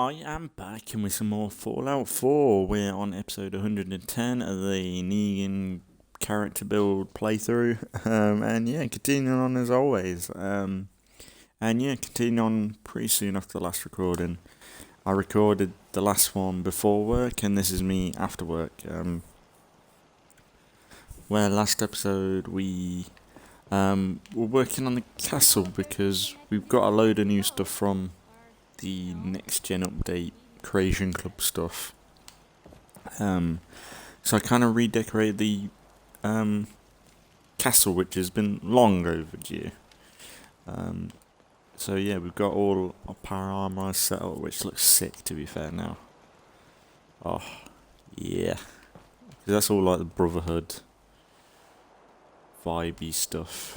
I am back and with some more Fallout 4. We're on episode 110 of the Negan character build playthrough. And yeah, continuing on as always. And yeah, continuing on pretty soon after the last recording. I recorded the last one before work, and this is me after work. Where last episode we were working on the castle because we've got a load of new stuff from the next gen update Creation Club stuff. So I kind of redecorated the castle, which has been long overdue. So yeah, we've got all our power armor set up, which looks sick to be fair now. Oh, yeah. 'Cause that's all like the Brotherhood vibey stuff.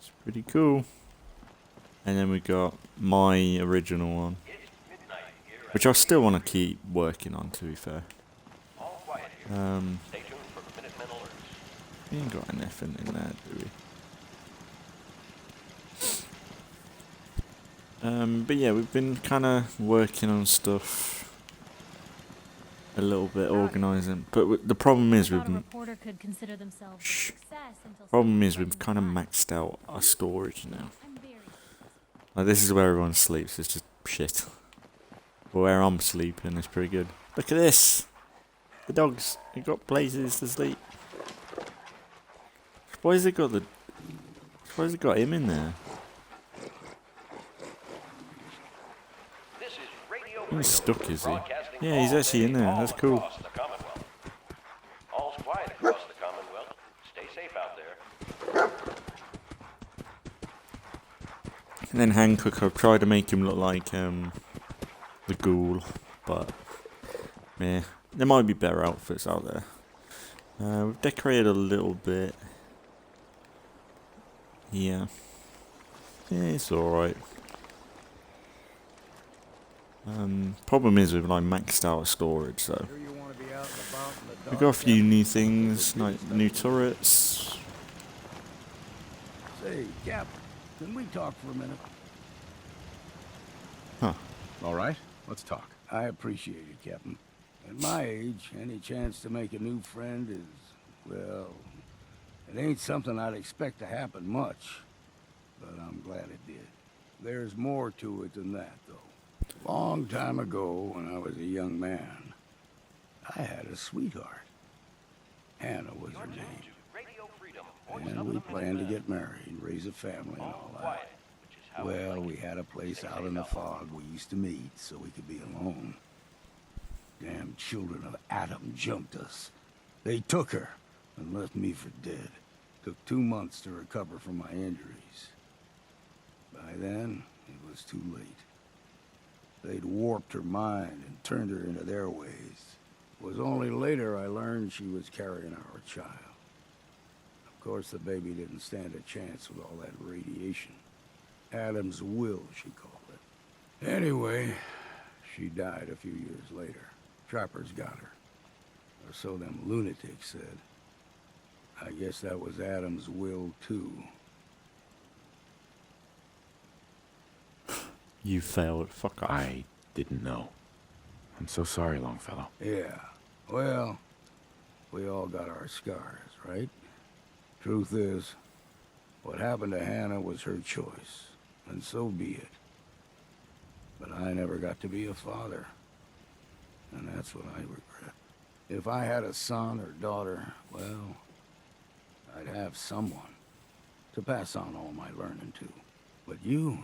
It's pretty cool. And then we got my original one, which I still want to keep working on, to be fair. We ain't got anything in there, do we? But yeah, we've been kind of working on stuff a little bit, organising. But the problem is we've kind of maxed out our storage now. Like, this is where everyone sleeps. It's just shit. But where I'm sleeping is pretty good. Look at this. The dogs. They got places to sleep. Why has it got him in there? He's stuck, is he? Yeah, he's actually in there. That's cool. All's quiet across the Commonwealth. Stay safe out there. And then Hancock, I've tried to make him look like the ghoul, but yeah, there might be better outfits out there. We've decorated a little bit. Yeah, it's alright. Problem is we've like maxed out storage, so we've got a few new things, like new turrets. Say, Cap, can we talk for a minute? Huh. All right, let's talk. I appreciate it, Captain. At my age, any chance to make a new friend is, well, it ain't something I'd expect to happen much, but I'm glad it did. There's more to it than that, though. Long time ago, when I was a young man, I had a sweetheart. Hannah was her name. And we planned to get married and raise a family and all that. Well, we had a place out in the fog we used to meet so we could be alone. Damn children of Adam jumped us. They took her and left me for dead. Took 2 months to recover from my injuries. By then, it was too late. They'd warped her mind and turned her into their ways. It was only later I learned she was carrying our child. Of course, the baby didn't stand a chance with all that radiation. Adam's will, she called it. Anyway, she died a few years later. Trappers got her. Or so them lunatics said. I guess that was Adam's will, too. You failed. Fuck off. I didn't know. I'm so sorry, Longfellow. Yeah. Well, we all got our scars, right? Truth is, what happened to Hannah was her choice, and so be it. But I never got to be a father, and that's what I regret. If I had a son or daughter, well, I'd have someone to pass on all my learning to. But you're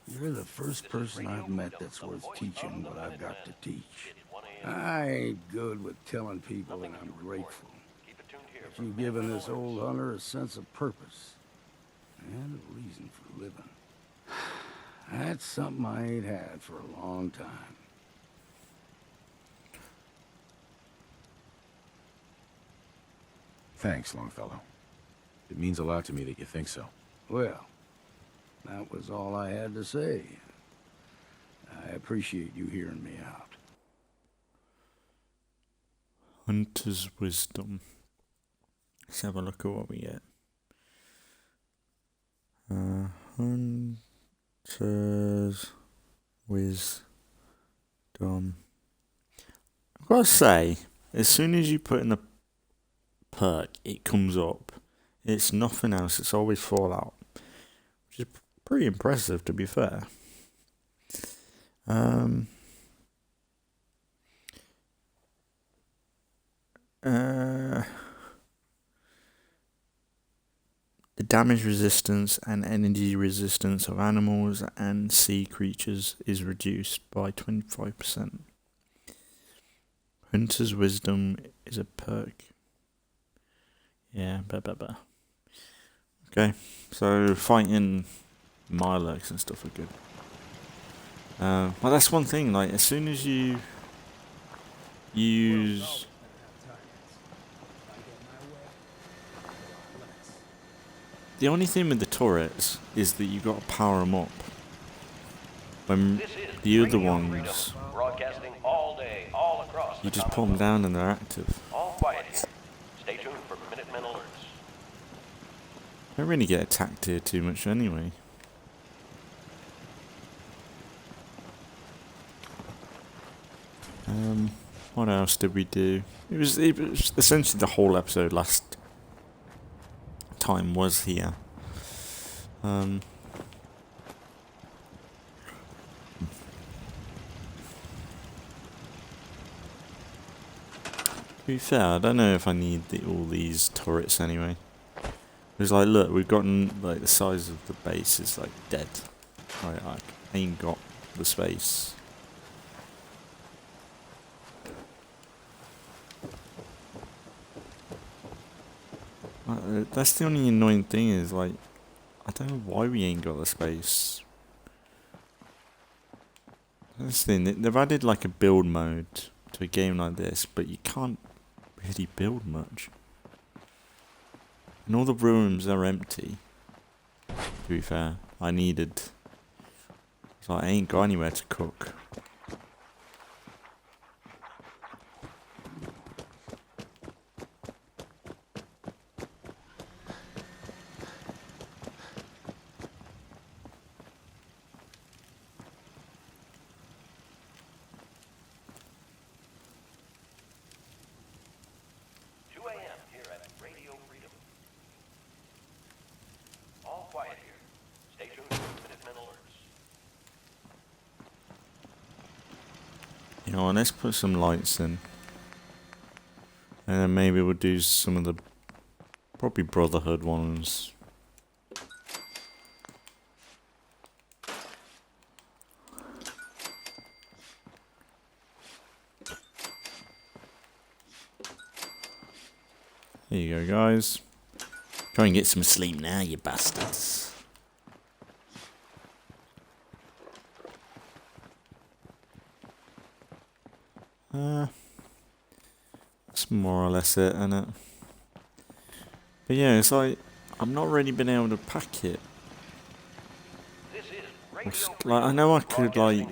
the first person I've met that's worth teaching what I've got to teach. I ain't good with telling people that I'm grateful. But you've given this old hunter a sense of purpose and a reason for living. That's something I ain't had for a long time. Thanks, Longfellow. It means a lot to me that you think so. Well, that was all I had to say. I appreciate you hearing me out. Hunter's Wisdom. Let's have a look at what we get. Says wisdom. I've got to say, as soon as you put in the perk, it comes up. It's nothing else. It's always Fallout, which is pretty impressive, to be fair. The damage resistance and energy resistance of animals and sea creatures is reduced by 25%. Hunter's Wisdom is a perk. Yeah, Okay, so fighting Mirelurks and stuff are good. Well, that's one thing, like, as soon as you use... The only thing with the turrets is that you got to power them up. When the other ones, Broadcasting all day, all across you the just put them down and they're active. All quiet here. Stay tuned for Minutemen alerts. I don't really get attacked here too much anyway. What else did we do? It was essentially the whole episode last time was here. To be fair, I don't know if I need all these turrets anyway. It's like, look, we've gotten, like, the size of the base is, like, dead. I ain't got the space. That's the only annoying thing is, like, I don't know why we ain't got the space. That's the thing, they've added, like, a build mode to a game like this, but you can't really build much. And all the rooms are empty. To be fair, I needed... So I ain't got anywhere to cook. You know, let's put some lights in. And then maybe we'll do some of the probably Brotherhood ones. Here you go, guys. Try and get some sleep now, you bastards. That's more or less it, isn't it? But yeah, it's like, I've not really been able to pack it. Like, I know I could, like,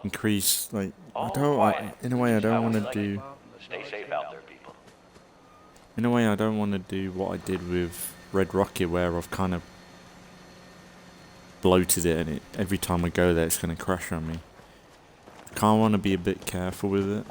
increase, like, in a way I don't want to do... Stay safe out there, people. In a way I don't want to do what I did with Red Rocket, where I've kind of bloated it and every time I go there it's going to crash on me. I kind of want to be a bit careful with it.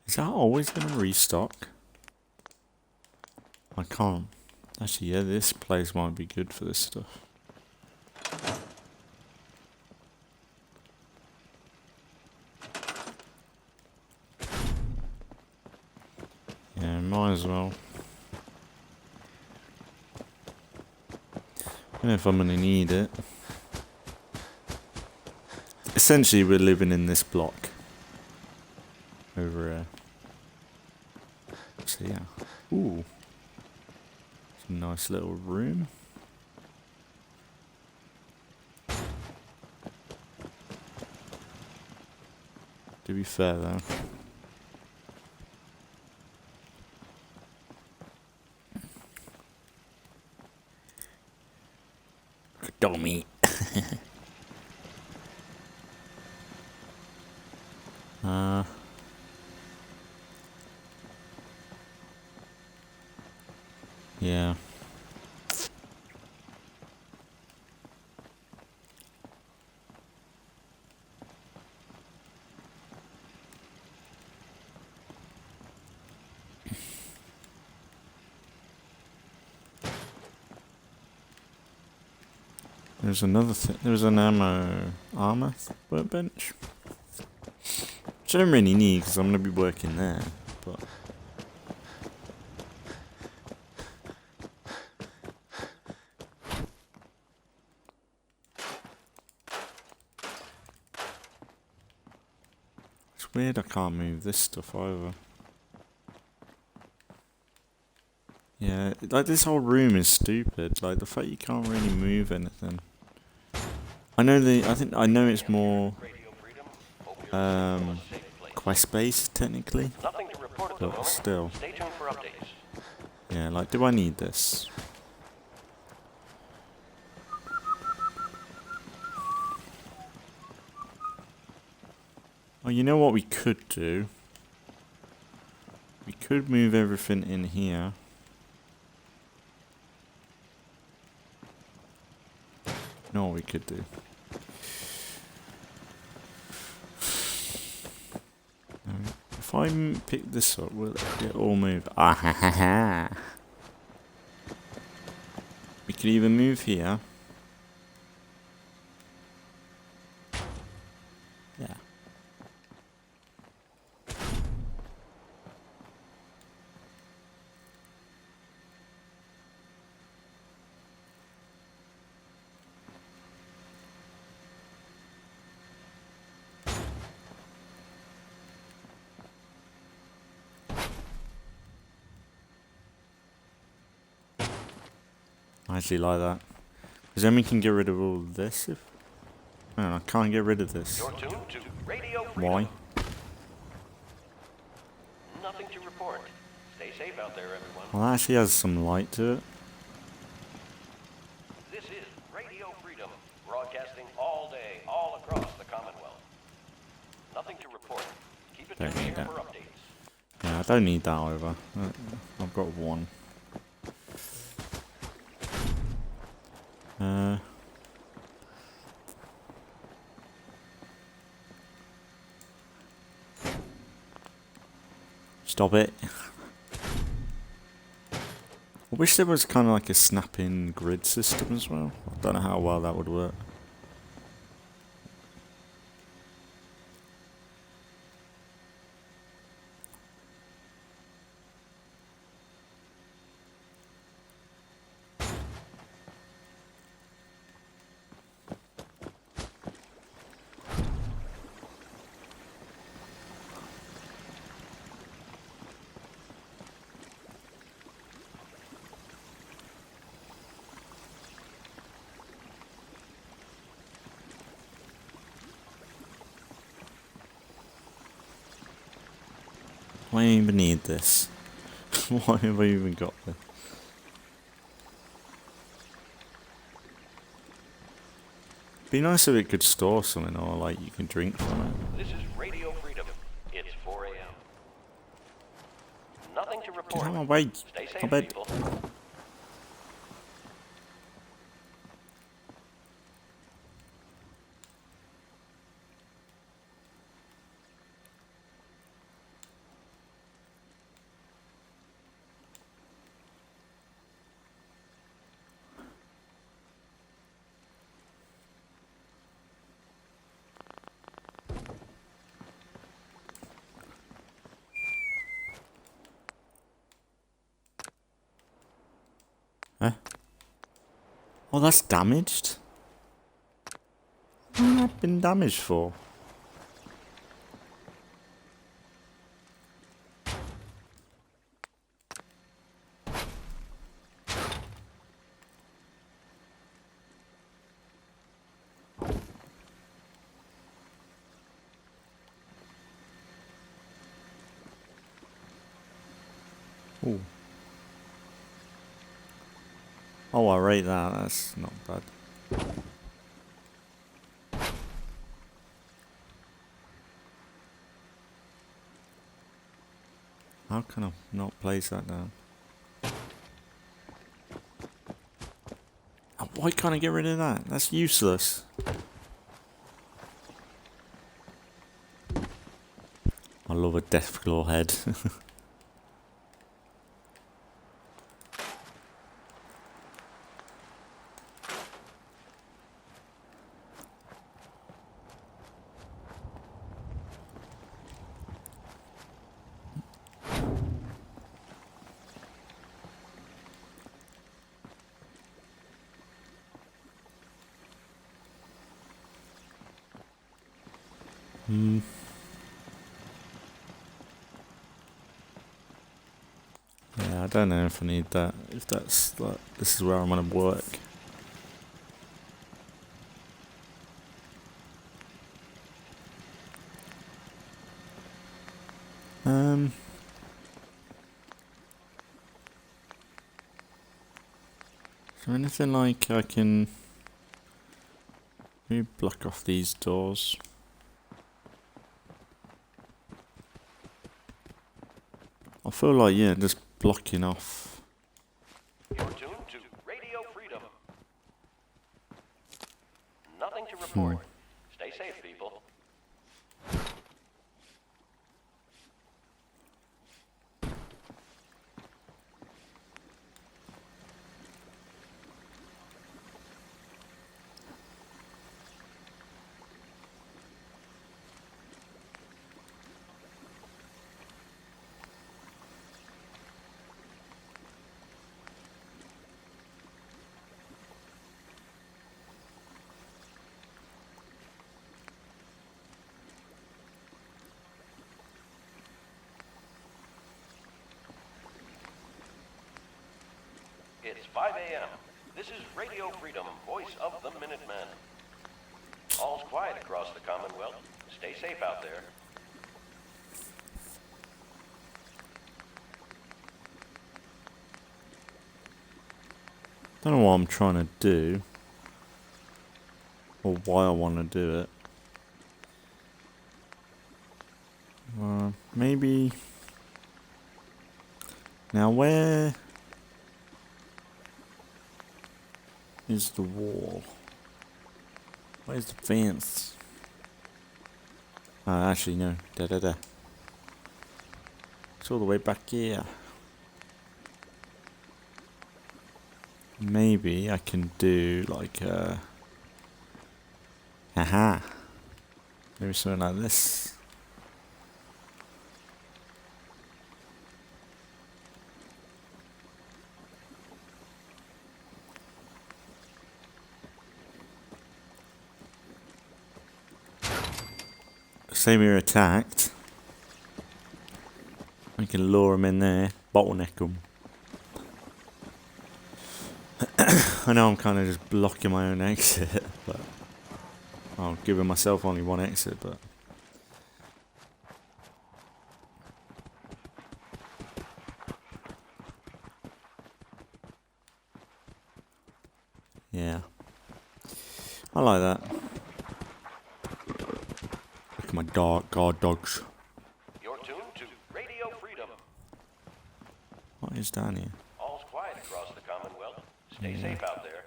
Is that always going to restock? I can't. Actually, yeah, this place might be good for this stuff. Yeah, might as well. I don't know if I'm going to need it. Essentially, we're living in this block. Over here. So yeah. Ooh. It's a nice little room. To be fair though. Dog meat. There's another thing. There's an armor workbench. Which I don't really need because I'm going to be working there. But it's weird I can't move this stuff either. Yeah, like this whole room is stupid. Like the fact you can't really move anything. I know it's more quest based technically, Nothing to report at the but moment. still. Stay tuned for updates. Yeah, like do I need this? Oh, you know what we could do? We could move everything in here. No, we could do. If I pick this up, will it all move? Ah ha ha ha! We could either move here. Yeah. I actually like that. Because then we can get rid of all this if... No, I can't get rid of this. You're tuned to Radio Freedom. Why? Nothing to report. Stay safe out there, everyone. Well, that actually has some light to it. This is Radio Freedom, broadcasting all day, all across the Commonwealth. Nothing to report. Keep it Don't tuned need here that. for updates. Yeah, I don't need that either. I've got one. Stop it. I wish there was kind of like a snap-in grid system as well. I don't know how well that would work. Why even need this? Why have I even got this? Be nice if it could store something or like you can drink from it. This is Radio Freedom. It's 4 a.m. Nothing to Get report. out of my way. Stay safe, I bet. people. Huh? Oh, that's damaged? What's that been damaged for? Ooh. Oh, I rate that. That's not bad. How can I not place that down? Oh, why can't I get rid of that? That's useless. I love a Deathclaw head. Yeah, I don't know if I need that. If that's like, this is where I'm gonna work. Is there anything like I can maybe block off these doors? I feel like, yeah, just blocking off. You're tuned to Radio Freedom. Nothing to report. Stay safe, people. It's 5 a.m. This is Radio Freedom, voice of the Minutemen. All's quiet across the Commonwealth. Stay safe out there. Don't know what I'm trying to do. Or why I want to do it. Maybe... Now where... is the wall? Where's the fence? Actually no. Da. It's all the way back here. Maybe I can do like a... Haha. Maybe something like this. Say we're attacked. I can lure them in there, bottleneck them. I know I'm kind of just blocking my own exit, but I'm giving myself only one exit, but yeah, I like that. Look at my guard dogs. You're tuned to Radio Freedom. What is down here? All's quiet across the Commonwealth. Stay safe out there.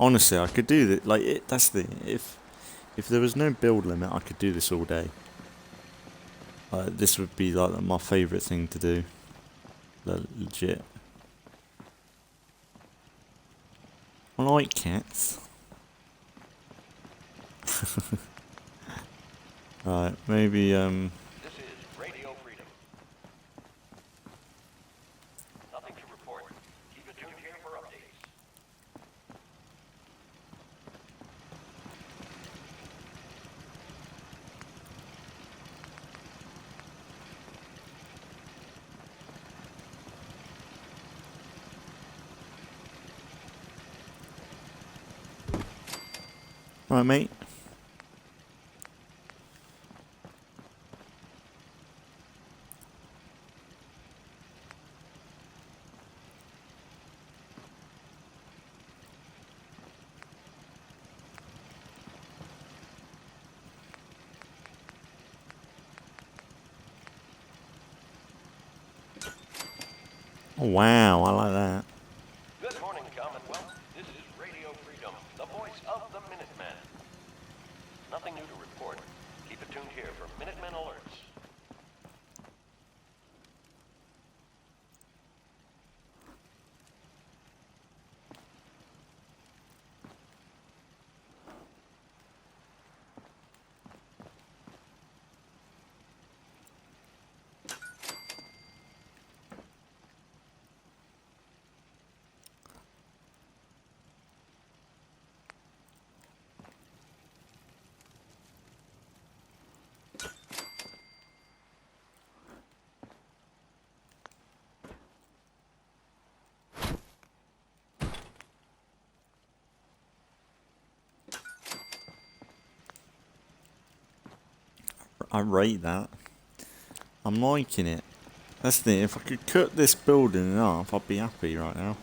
Honestly, I could do that. Like, that's the thing. If there was no build limit, I could do this all day. This would be like my favourite thing to do. Legit. I like cats. Right, maybe This is Radio Freedom. Nothing to report. Keep it tuned here for updates. right, mate. Oh, wow, I like that. Good morning, Commonwealth. This is Radio Freedom, the voice of the Minutemen. Nothing new to report. Keep it tuned here for Minutemen alerts. I rate that. I'm liking it. That's the thing. If I could cut this building in half, I'd be happy right now.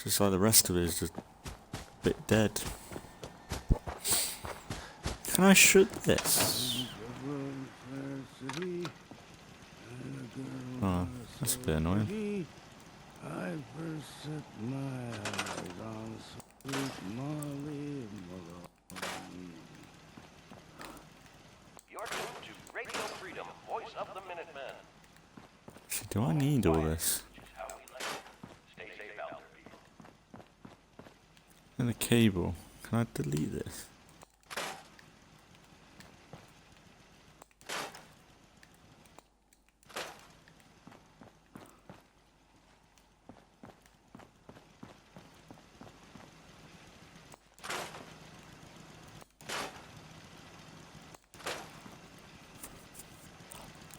Just like the rest of it is just a bit dead. Can I shoot this? Oh, that's a bit annoying. I first set my eyes on sweet Molly Malone. You're tuned to Radio Freedom, voice of the Minutemen. Actually, do I need all this? Which is how we like it. Stay safe out there, people. And the cable. Can I delete this?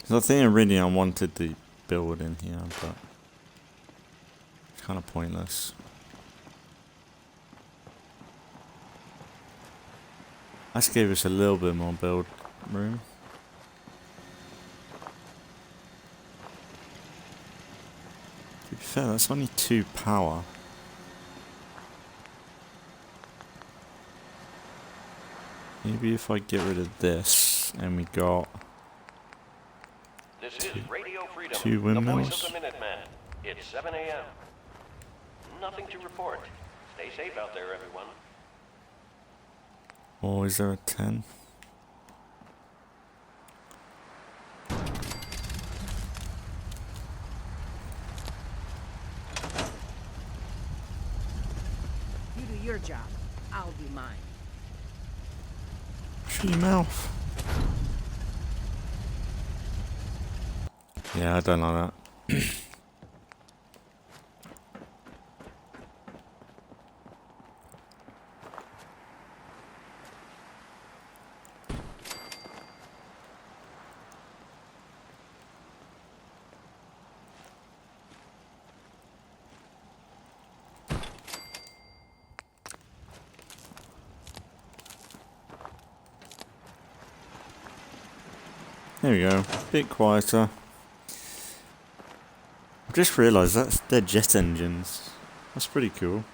So I think originally I wanted the build in here, but it's kind of pointless. That gave us a little bit more build room. To be fair, that's only 2 power. Maybe if I get rid of this and we got This is Radio Freedom, 2 the windmills. voice of the Minutemen. It's 7 a.m. Nothing to report. Stay safe out there, everyone. Or is there a 10? You do your job. I'll do mine. Shut your mouth. Yeah, I don't like that. There we go. Bit quieter. I just realised that's their jet engines. That's pretty cool.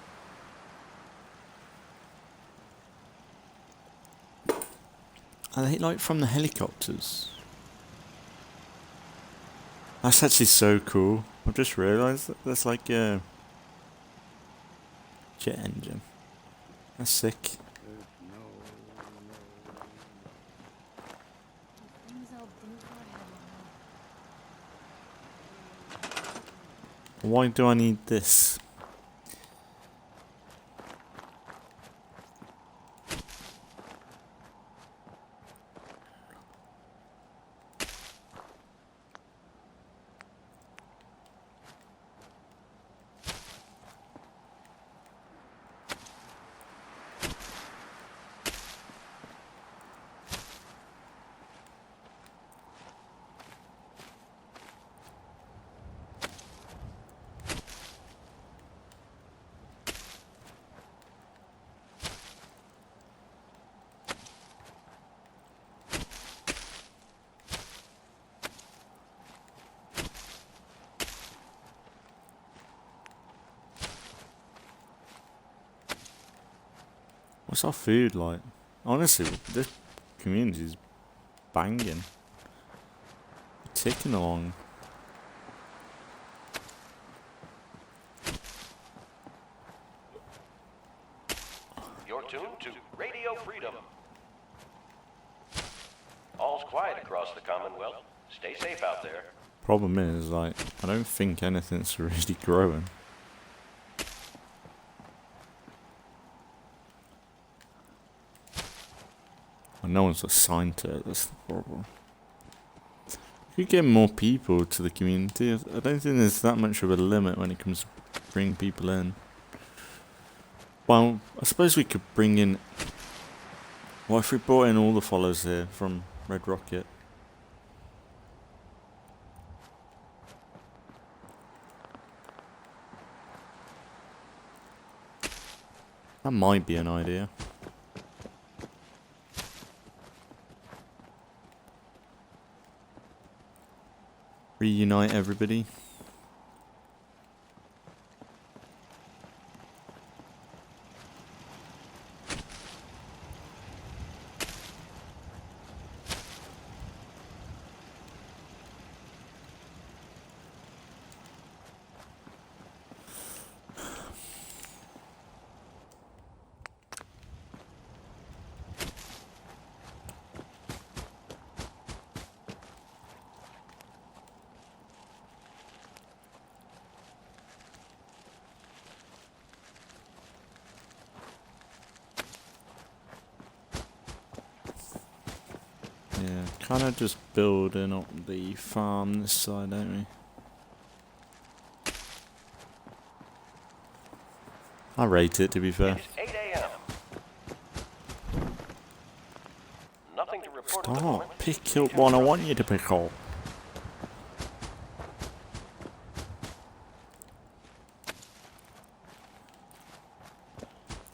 Are they like from the helicopters? That's actually so cool. I've just realised that that's like a jet engine. That's sick. Why do I need this? What's our food like? Honestly, this community's banging. Ticking along. You're tuned to Radio Freedom. All's quiet across the Commonwealth. Stay safe out there. Problem is, like, I don't think anything's really growing. Well, no one's assigned to it, that's the problem. We could get more people to the community. I don't think there's that much of a limit when it comes to bringing people in. Well, I suppose we could bring in... What if we brought in all the followers here from Red Rocket? That might be an idea. reunite everybody. Yeah, kind of just building up the farm this side, don't we? I rate it, to be fair. It's 8 a.m. Nothing to report at the Stop. moment. Pick up one I want you to pick up.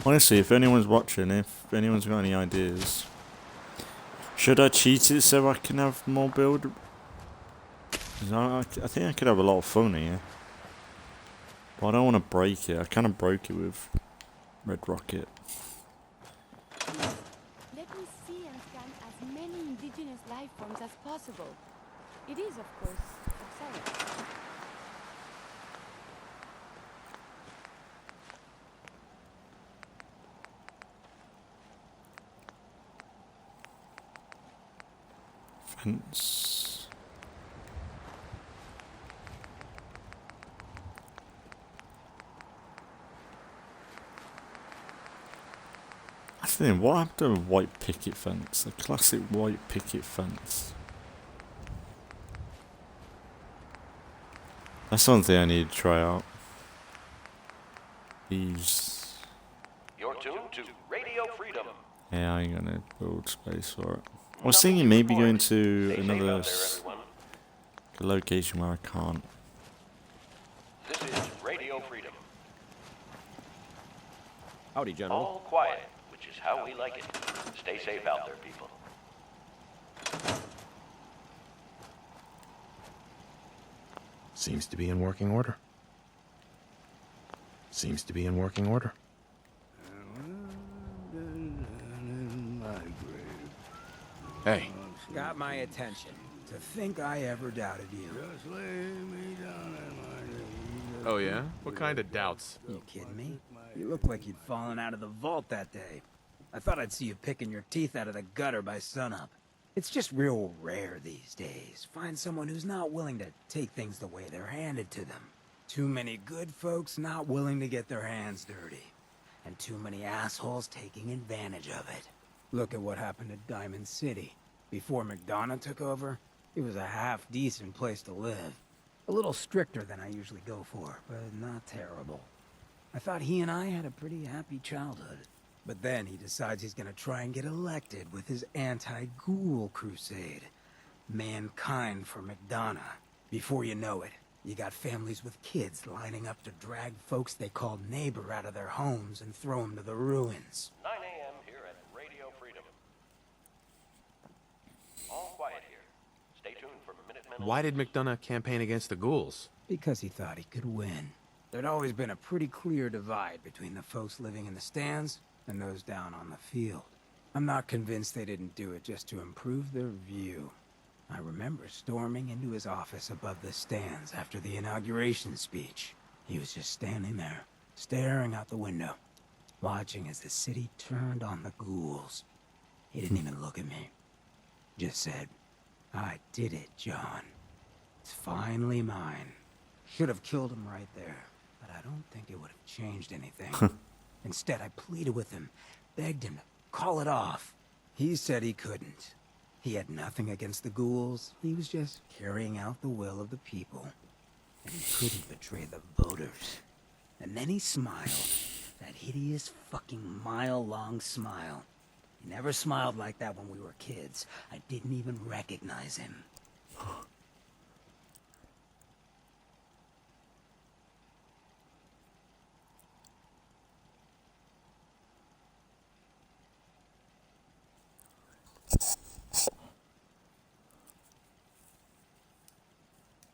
Honestly, if anyone's watching, if anyone's got any ideas, should I cheat it so I can have more build? 'Cause I think I could have a lot of fun here. But I don't want to break it. I kind of broke it with Red Rocket. Let me see and scan as many indigenous life forms as possible. It is, of course, upsetting. Fence. That's the thing, what happened to a white picket fence? A classic white picket fence. That's something I need to try out. These. You're tuned to Radio Freedom. Yeah, I ain't gonna build space for it. I was thinking maybe going to Stay safe another out there, everyone. location where I can't. This is Radio Freedom. Howdy, General. All quiet, which is how we like it. Stay safe out there, people. Seems to be in working order. Seems to be in working order. Hey, Got my attention. To think I ever doubted you. Just lay me down in my knees. Oh, yeah? What kind of doubts? You kidding me? You look like you'd fallen out of the vault that day. I thought I'd see you picking your teeth out of the gutter by sunup. It's just real rare these days. Find someone who's not willing to take things the way they're handed to them. Too many good folks not willing to get their hands dirty. And too many assholes taking advantage of it. Look at what happened at Diamond City. Before McDonough took over, it was a half-decent place to live. A little stricter than I usually go for, but not terrible. I thought he and I had a pretty happy childhood. But then he decides he's gonna try and get elected with his anti-ghoul crusade. Mankind for McDonough. Before you know it, you got families with kids lining up to drag folks they call neighbor out of their homes and throw them to the ruins. 9 a.m. here at Radio Freedom. All quiet here. Stay tuned for Minutemen. Why did McDonough campaign against the ghouls? Because he thought he could win. There'd always been a pretty clear divide between the folks living in the stands and those down on the field. I'm not convinced they didn't do it just to improve their view. I remember storming into his office above the stands after the inauguration speech. He was just standing there, staring out the window, watching as the city turned on the ghouls. He didn't even look at me. Just said, "I did it, John. It's finally mine." Should have killed him right there, but I don't think it would have changed anything. Instead, I pleaded with him, begged him to call it off. He said he couldn't. He had nothing against the ghouls. He was just carrying out the will of the people. And he couldn't betray the voters. And then he smiled. That hideous fucking mile-long smile. He never smiled like that when we were kids. I didn't even recognize him.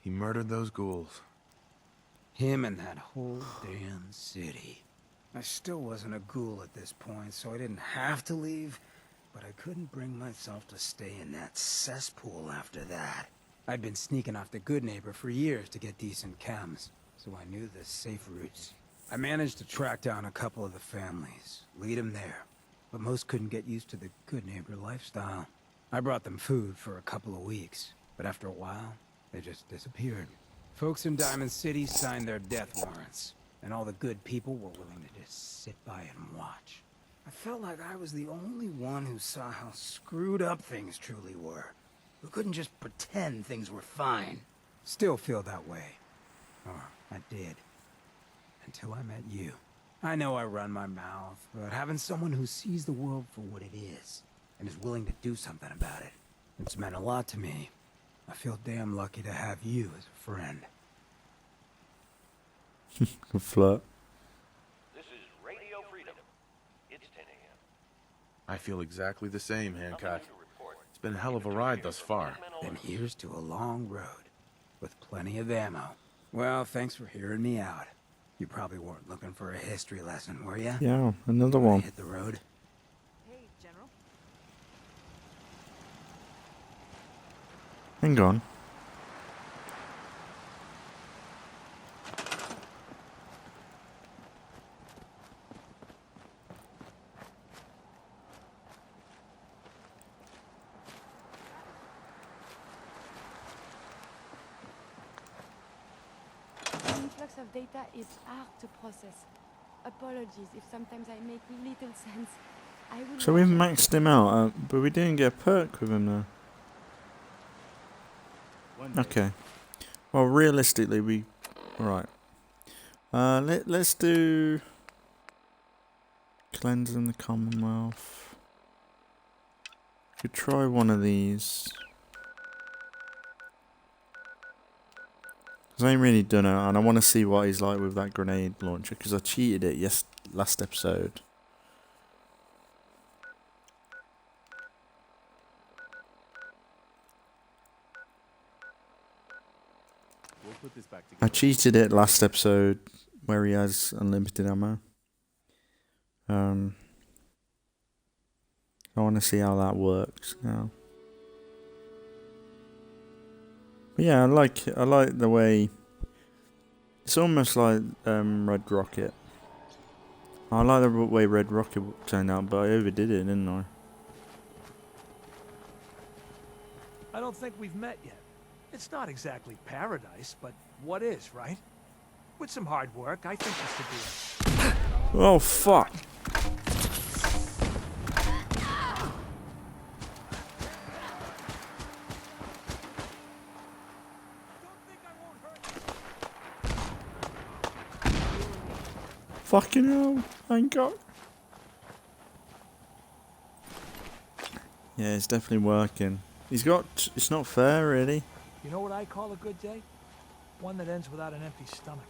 He murdered those ghouls. Him and that whole damn city. I still wasn't a ghoul at this point, so I didn't have to leave, but I couldn't bring myself to stay in that cesspool after that. I'd been sneaking off the Good Neighbor for years to get decent chems, so I knew the safe routes. I managed to track down a couple of the families, lead them there, but most couldn't get used to the Good Neighbor lifestyle. I brought them food for a couple of weeks, but after a while, they just disappeared. Folks in Diamond City signed their death warrants, and all the good people were willing to just sit by and watch. I felt like I was the only one who saw how screwed up things truly were, who couldn't just pretend things were fine. Still feel that way. Or I did. Until I met you. I know I run my mouth, but having someone who sees the world for what it is, and is willing to do something about it, it's meant a lot to me. I feel damn lucky to have you as a friend. Good flirt. This is Radio Freedom. It's 10 a.m. I feel exactly the same, Hancock. Nothing new to report. It's been a hell of a ride thus far. Then here's to a long road, with plenty of ammo. Well, thanks for hearing me out. You probably weren't looking for a history lesson, were ya? Yeah, another one. Hit the road. Hey, General. Hang on. The influx of data is hard to process. Apologies if sometimes I make little sense. I will So we've watch maxed him out, but we didn't get a perk with him though. Okay. Well, realistically, we... Right. Let's do... Cleansing the Commonwealth. Could try one of these. Because I ain't really done it, and I want to see what he's like with that grenade launcher, because I cheated it last episode. We'll put this back I together. cheated it last episode, where he has unlimited ammo. I want to see how that works now. But yeah, I like the way it's almost like Red Rocket. I like the way Red Rocket turned out, but I overdid it, didn't I? I don't think we've met yet. It's not exactly paradise, but what is, right? With some hard work, I think this could be it. Oh fuck! Fucking hell! Thank God. Yeah, it's definitely working. He's got. It's not fair, really. You know what I call a good day? One that ends without an empty stomach.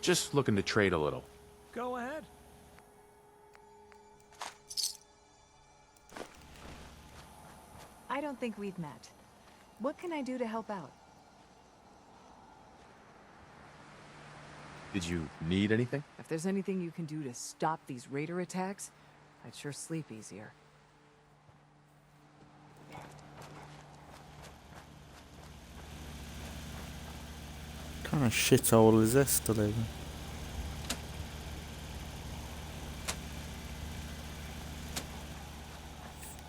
Just looking to trade a little. Go ahead. I don't think we've met. What can I do to help out? Did you need anything? If there's anything you can do to stop these raider attacks, I'd sure sleep easier. What kind of shithole is this to live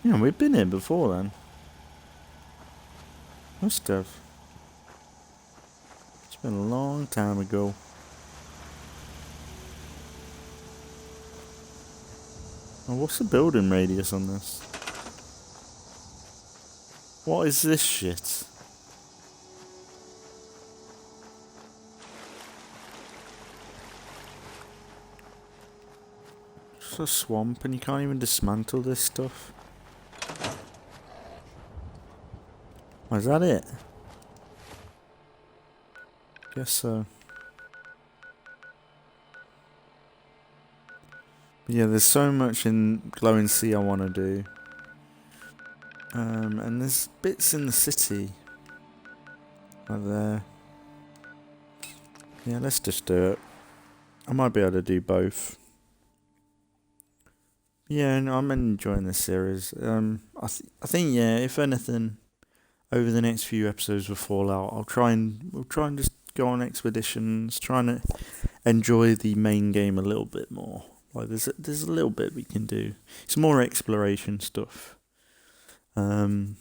in? Yeah, we've been here before then. Must have. It's been a long time ago. Oh, what's the building radius on this? What is this shit? It's a swamp and you can't even dismantle this stuff. Oh, is that it? Guess so. But yeah, there's so much in Glowing Sea I want to do. And there's bits in the city. Right there. Yeah, let's just do it. I might be able to do both. Yeah, no, I'm enjoying this series. I think yeah, if anything, over the next few episodes with Fallout, we'll try and just go on expeditions, trying to enjoy the main game a little bit more. Like there's a little bit we can do. It's more exploration stuff. And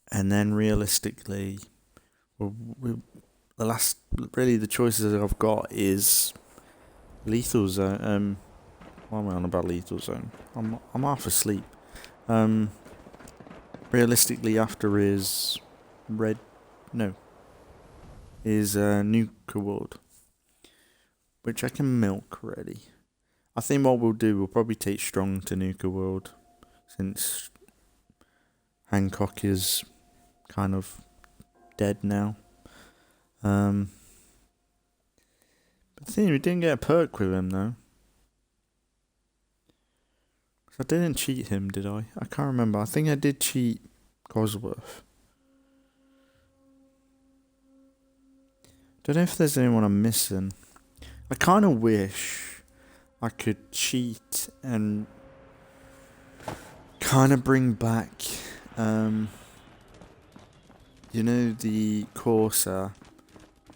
then realistically, the choices I've got is Lethal Zone. Why am I on about Lethal Zone? I'm half asleep. Realistically, after is Nuka World, which I can milk ready. I think what we'll do, we'll probably take Strong to Nuka World, since Hancock is kind of dead now. But the thing, we didn't get a perk with him though. I didn't cheat him, did I? I can't remember. I think I did cheat Cosworth. Don't know if there's anyone I'm missing. I kind of wish I could cheat and kind of bring back, the Corsair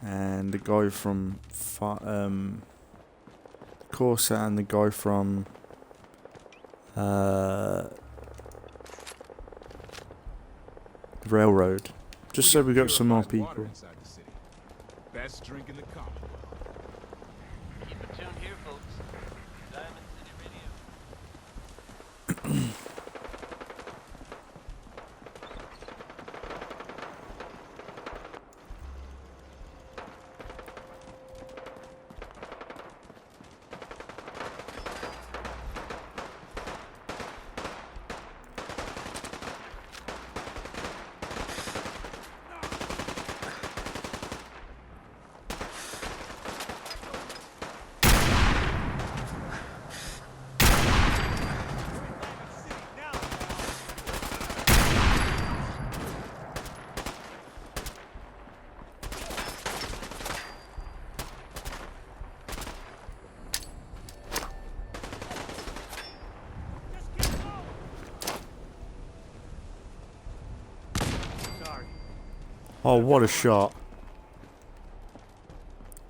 and the guy from Corsair and the guy from Railroad, just so we got some more people. Best drink in the Commonwealth. Keep it tuned here, folks. Diamond City Radio. Oh, what a shot.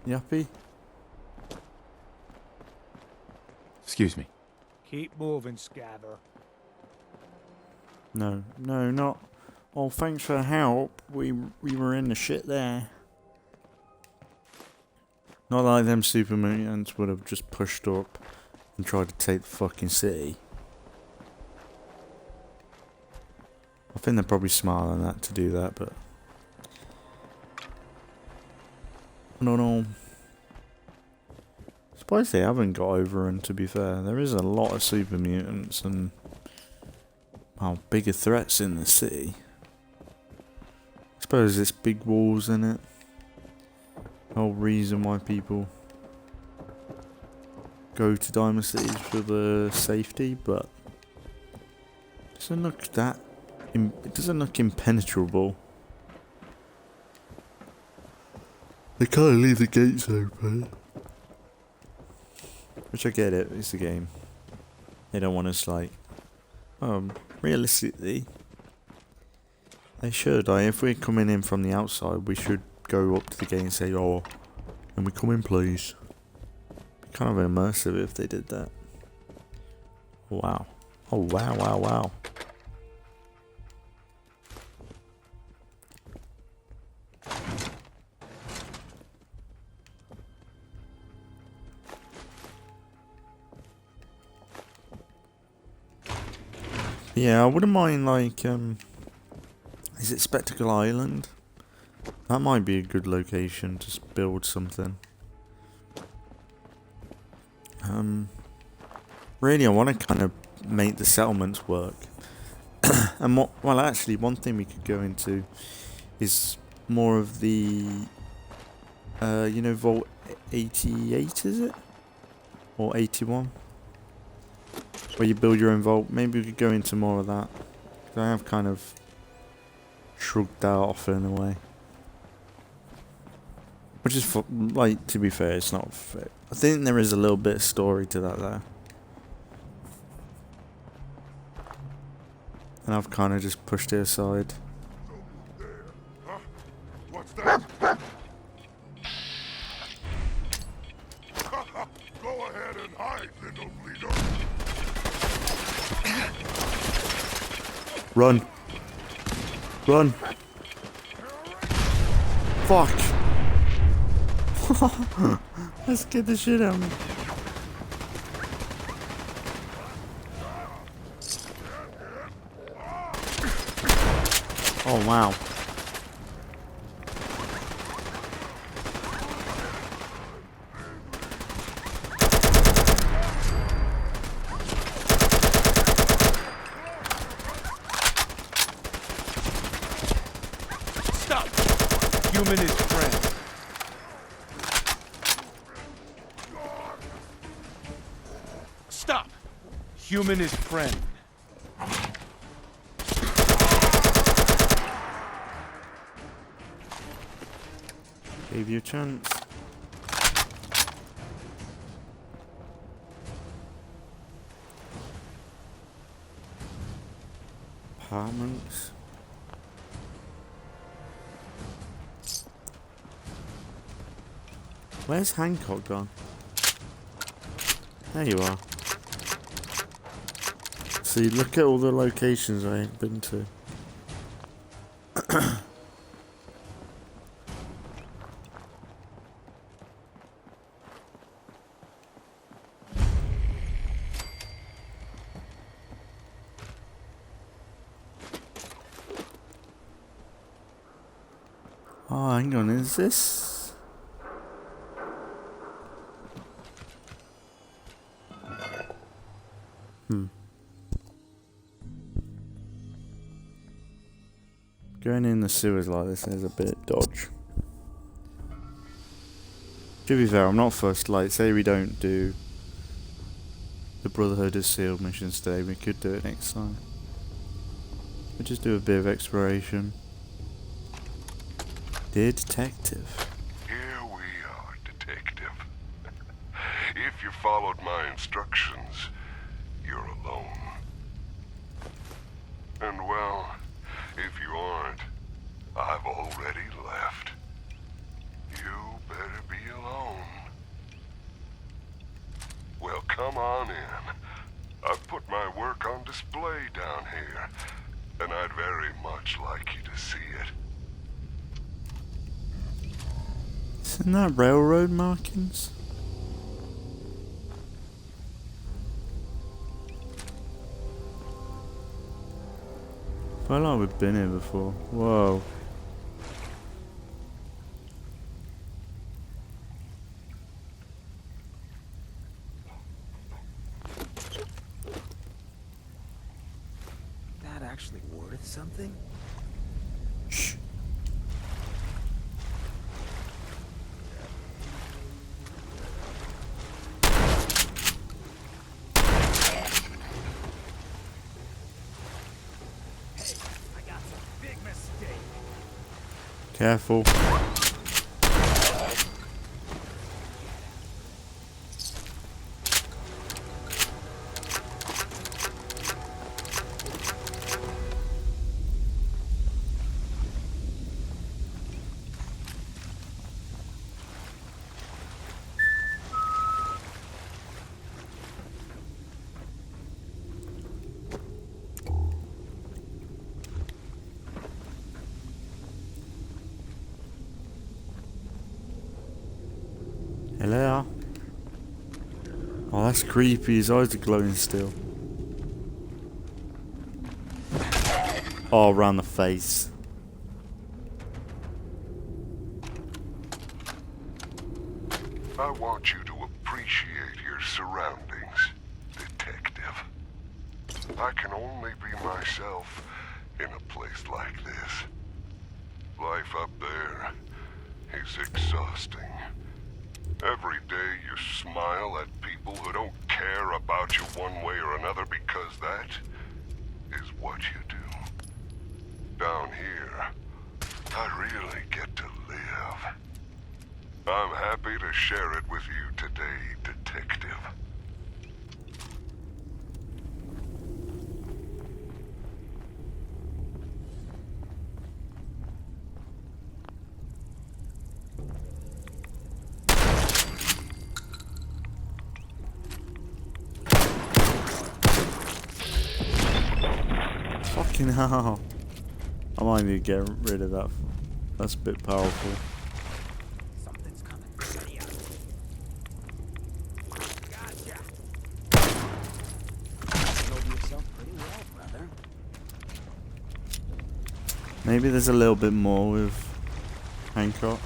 You happy? Excuse me. Keep moving, Scather. No, not. Oh, thanks for the help. We were in the shit there. Not like them super mutants would have just pushed up and tried to take the fucking city. I think they're probably smarter than that to do that, but I don't know. Suppose they haven't got over, and to be fair, there is a lot of super mutants and bigger threats in the city. I suppose there's big walls in it. Whole reason why people go to Diamond Cities for the safety, but it doesn't look impenetrable. They can't leave the gates open. Which I get it, it's a game. They don't want us realistically, they should. If we're coming in from the outside, we should go up to the gate and say, "Oh, can we come in, please?" Be kind of immersive if they did that. Wow. Oh, wow. Yeah, I wouldn't mind, is it Spectacle Island? That might be a good location to build something. Really, I want to kind of make the settlements work. And one thing we could go into is more of the, Vault 88, is it? Or 81? Where you build your own vault. Maybe we could go into more of that. 'Cause I have kind of shrugged that off in a way. Which is, like, to be fair, it's not fair. I think there is a little bit of story to that there. And I've kind of just pushed it aside. What's that? Go ahead and hide, little bleeder. Run. Run. Fuck. Let's get the shit out of me. Oh, wow. Stop! Human is friend. Stop! Human is friend. Gave you a chance. Apartments. Where's Hancock gone? There you are. See, look at all the locations I ain't been to. Oh, hang on, is this? Going in the sewers like this is a bit dodge. To be fair, I'm not fussed. Like, say we don't do the Brotherhood of Seal missions today, we could do it next time. We'll just do a bit of exploration. Dear Detective. Here we are, Detective. If you followed my instructions, you're alone. And well, if you aren't, I've already left. You better be alone. Well, come on in. I've put my work on display down here, and I'd very much like you to see it. Isn't that railroad markings? I feel like we've been here before. Whoa. That actually worth something? Shh. Careful. Hello. Oh, that's creepy. His eyes are glowing still. Oh, around the face. I want you to appreciate your surroundings, Detective. I can only be myself in a place like this. Life up there is exhausting. Every day you smile at people who don't care about you one way or another because that is what you do. Down here, I really get to live. I'm happy to share it with you today, Detective. Fucking hell. I might need to get rid of that. That's a bit powerful. Something's coming. Ready up. Gotcha. You know yourself pretty well, brother. Maybe there's a little bit more with Hancock.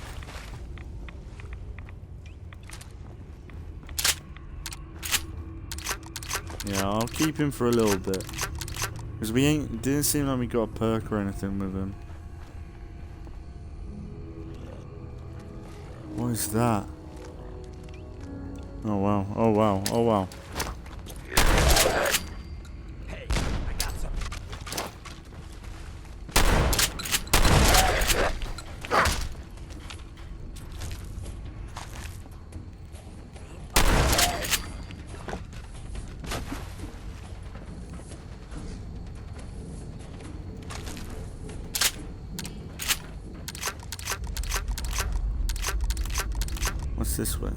Yeah, I'll keep him for a little bit. Because it didn't seem like we got a perk or anything with him. What is that? Oh wow, oh wow, oh wow. Hey, I got something. What's this way?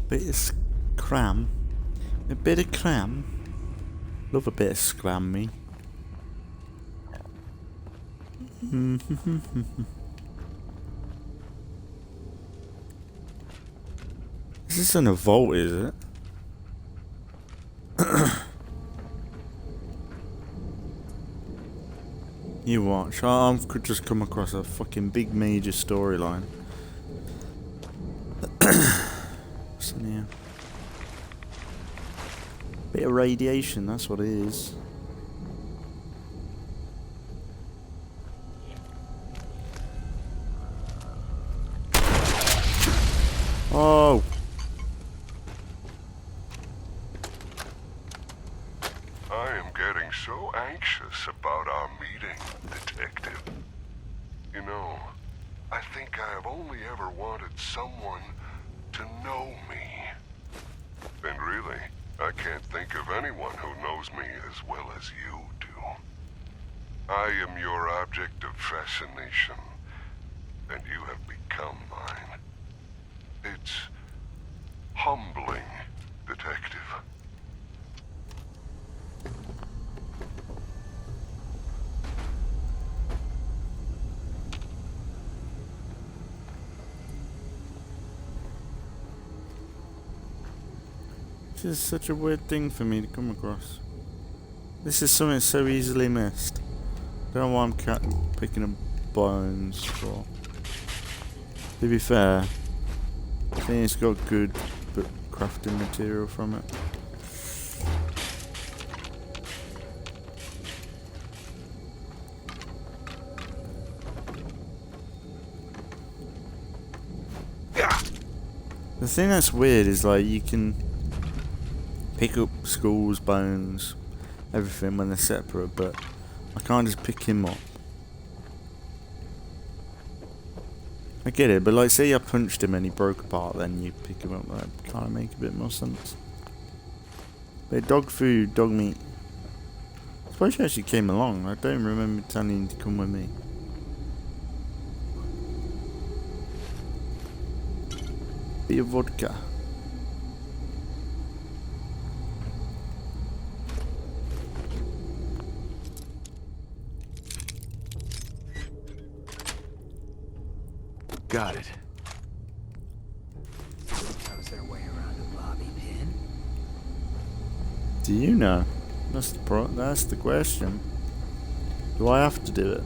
Bit of cram. A bit of cram. Love a bit of scram, me. This isn't a vault, is it? You watch. I could just come across a fucking big major storyline. What's in here? Bit of radiation, that's what it is. Oh! I am getting so anxious about our meeting, Detective. You know, I think I have only ever wanted someone to know me. And really, I can't think of anyone who knows me as well as you do. I am your object of fascination, and you have become mine. It's humbling, Detective. This is such a weird thing for me to come across. This is something so easily missed. Don't know why I'm picking up bones for. To be fair, I think it's got good but crafting material from it. The thing that's weird is like you can pick up skulls, bones, everything when they're separate, but I can't just pick him up. I get it, but like say I punched him and he broke apart, then you pick him up, that kind of make a bit more sense. But dog food, dog meat. I suppose you actually came along. I don't remember telling you to come with me. Bit of vodka. Got it. How's their way around a bobby pin? Do you know? That's the question. Do I have to do it?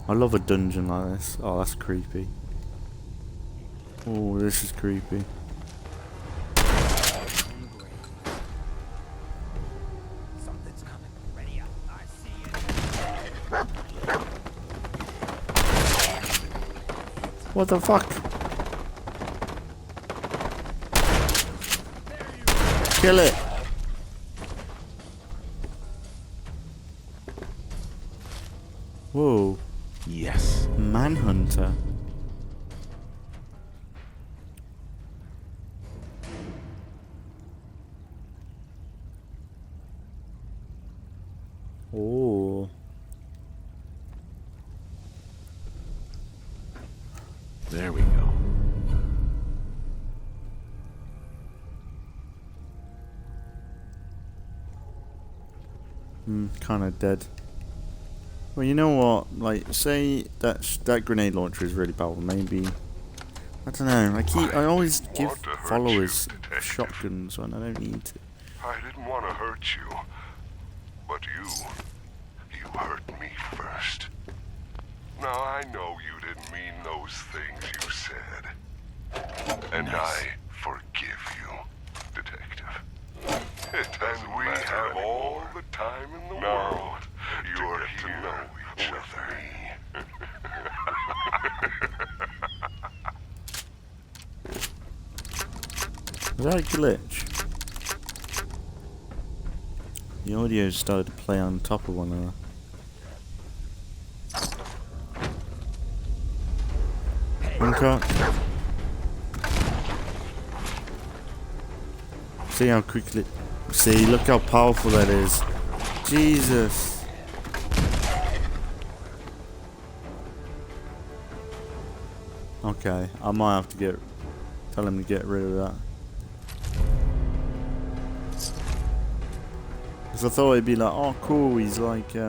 I love a dungeon like this. Oh, that's creepy. Oh, this is creepy. Something's coming. Ready up. I see it. What the fuck? Kill it! Whoa. Yes. Manhunter. Oh. There we go. Kind of dead. Well, you know what? Like, say that grenade launcher is really powerful. Maybe I don't know. I always give followers shotguns when I don't need to. I didn't want to hurt you, but you hurt me first. Now I know you didn't mean those things you said, and I forgive you, Detective. And we have all the time in the world to get to know each other. Was that a glitch? The audio started to play on top of one another. Hancock. See how quickly... See, look how powerful that is. Jesus. Okay, I might have to tell him to get rid of that. Because I thought it'd be like, oh cool, he's like, he's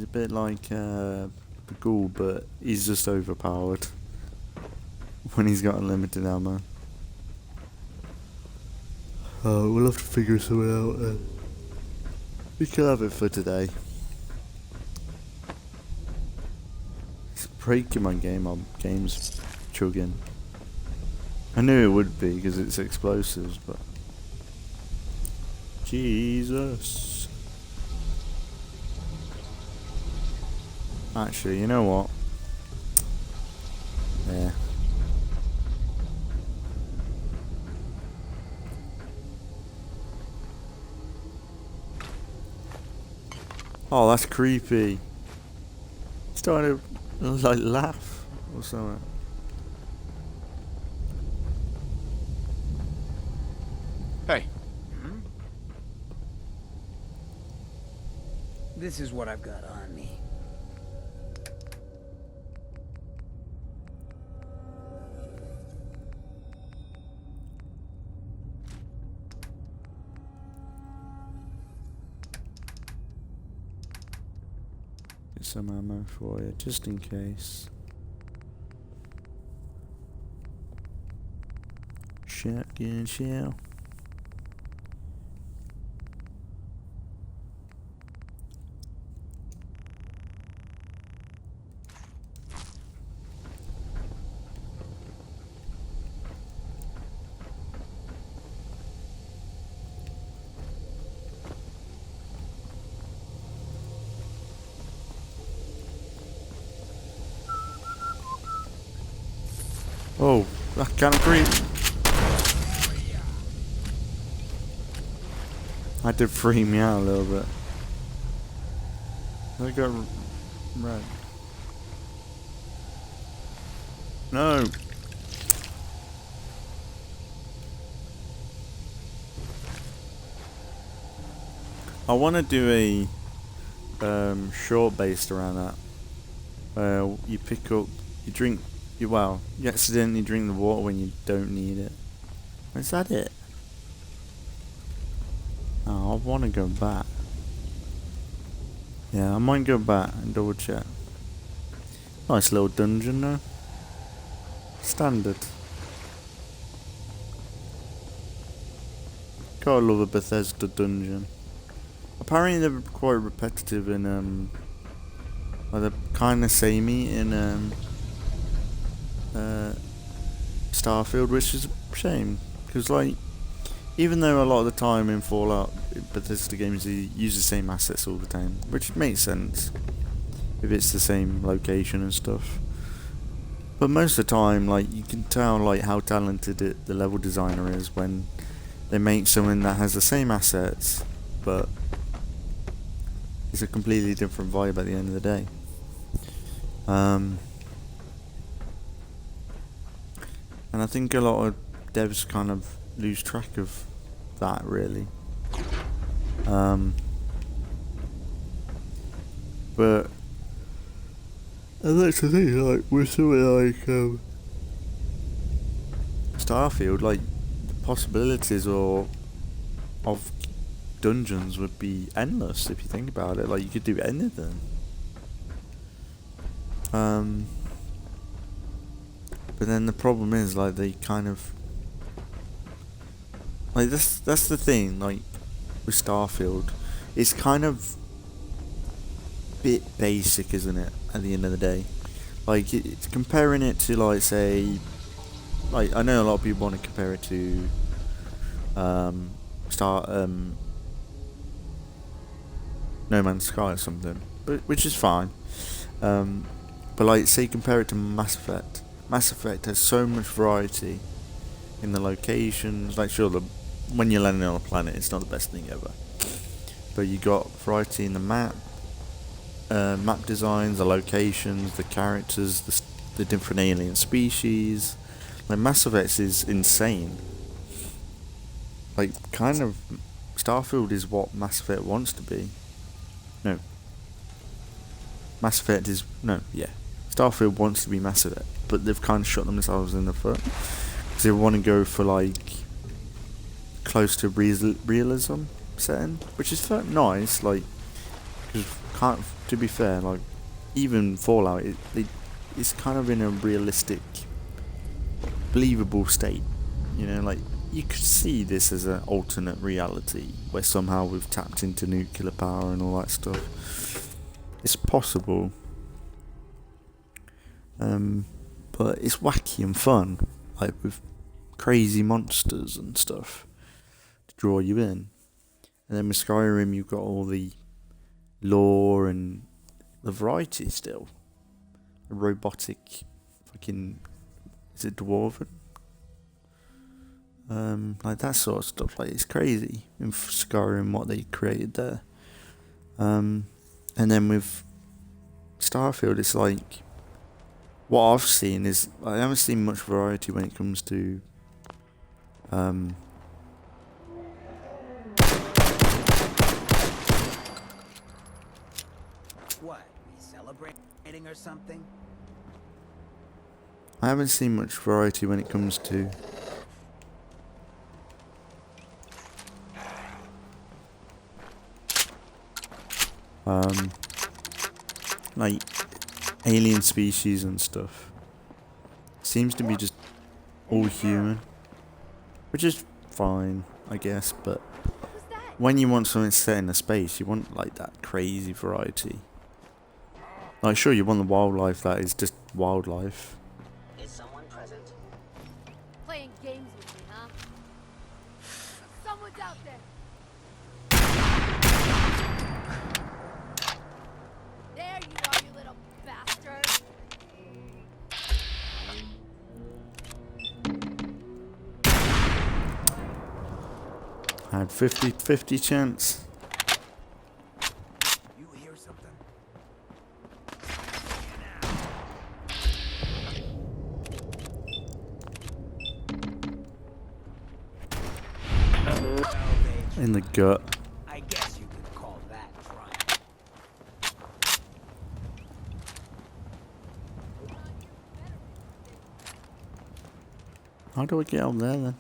a bit like a ghoul, but he's just overpowered when he's got unlimited ammo. Oh, we'll have to figure something out then. We can have it for today. It's breaking my game's chugging. I knew it would be because it's explosives, but Jesus. Actually, you know what? Yeah. Oh, that's creepy. He's starting to like laugh or something. Hey. This is what I've got on me. Get some ammo for you, just in case. Shotgun shell. Oh, that kind of creep. That did free me out a little bit. I got red. No. I want to do a short based around that. You pick up, you drink. You accidentally drink the water when you don't need it. Is that it? Oh, I want to go back. Yeah, I might go back and double check. Nice little dungeon though. Standard. Gotta love a Bethesda dungeon. Apparently they're quite repetitive in they're kinda samey in Starfield, which is a shame, because like, even though a lot of the time in Fallout, Bethesda games, they use the same assets all the time, which makes sense if it's the same location and stuff, But most of the time, like, you can tell like how talented the level designer is when they make something that has the same assets, but it's a completely different vibe at the end of the day. And I think a lot of devs kind of lose track of that, really. But and that's the thing, like with something like Starfield, like the possibilities of dungeons would be endless if you think about it. Like you could do anything. But then the problem is like they kind of like that's the thing, like with Starfield, it's kind of bit basic, isn't it, at the end of the day? Like it's comparing it to like say, like I know a lot of people want to compare it to No Man's Sky or something, but which is fine. But like say compare it to Mass Effect. Mass Effect has so much variety in the locations. Like sure, when you're landing on a planet, it's not the best thing ever, but you got variety in the map designs, the locations, the characters, the different alien species. Like Mass Effect is insane. Like kind of Starfield is what Mass Effect wants to be. No. Mass Effect is Starfield wants to be Mass Effect, but they've kind of shot themselves in the foot because they want to go for like close to realism setting, which is nice. Like, because to be fair, like even Fallout, it's kind of in a realistic, believable state. You know, like you could see this as an alternate reality where somehow we've tapped into nuclear power and all that stuff. It's possible. But it's wacky and fun, like with crazy monsters and stuff to draw you in. And then with Skyrim, you've got all the lore and the variety still. A robotic, fucking, is it dwarven? Like that sort of stuff. Like it's crazy in Skyrim what they created there. And then with Starfield, it's like, what I've seen is I haven't seen much variety when it comes to What? We celebrating or something? I haven't seen much variety when it comes to like alien species and stuff. Seems to be just all human, which is fine, I guess, but when you want something set in a space, you want like that crazy variety. Like sure, you want the wildlife that is just wildlife. Is someone present? Playing games with me, huh? Someone's out there. There you are, you little bastard. I had 50-50 chance. You hear something? In the gut. I guess you could call that trying. How do I get up there then?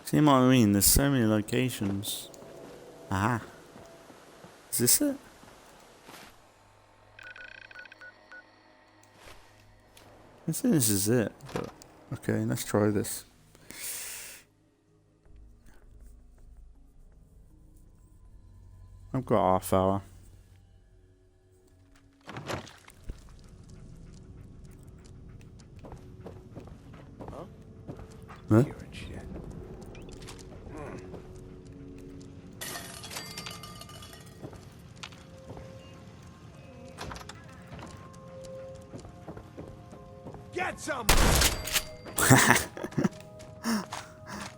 See what I mean? There's so many locations. Aha. Is this it? I think this is it, but okay, let's try this. I've got half hour. Huh? Get some!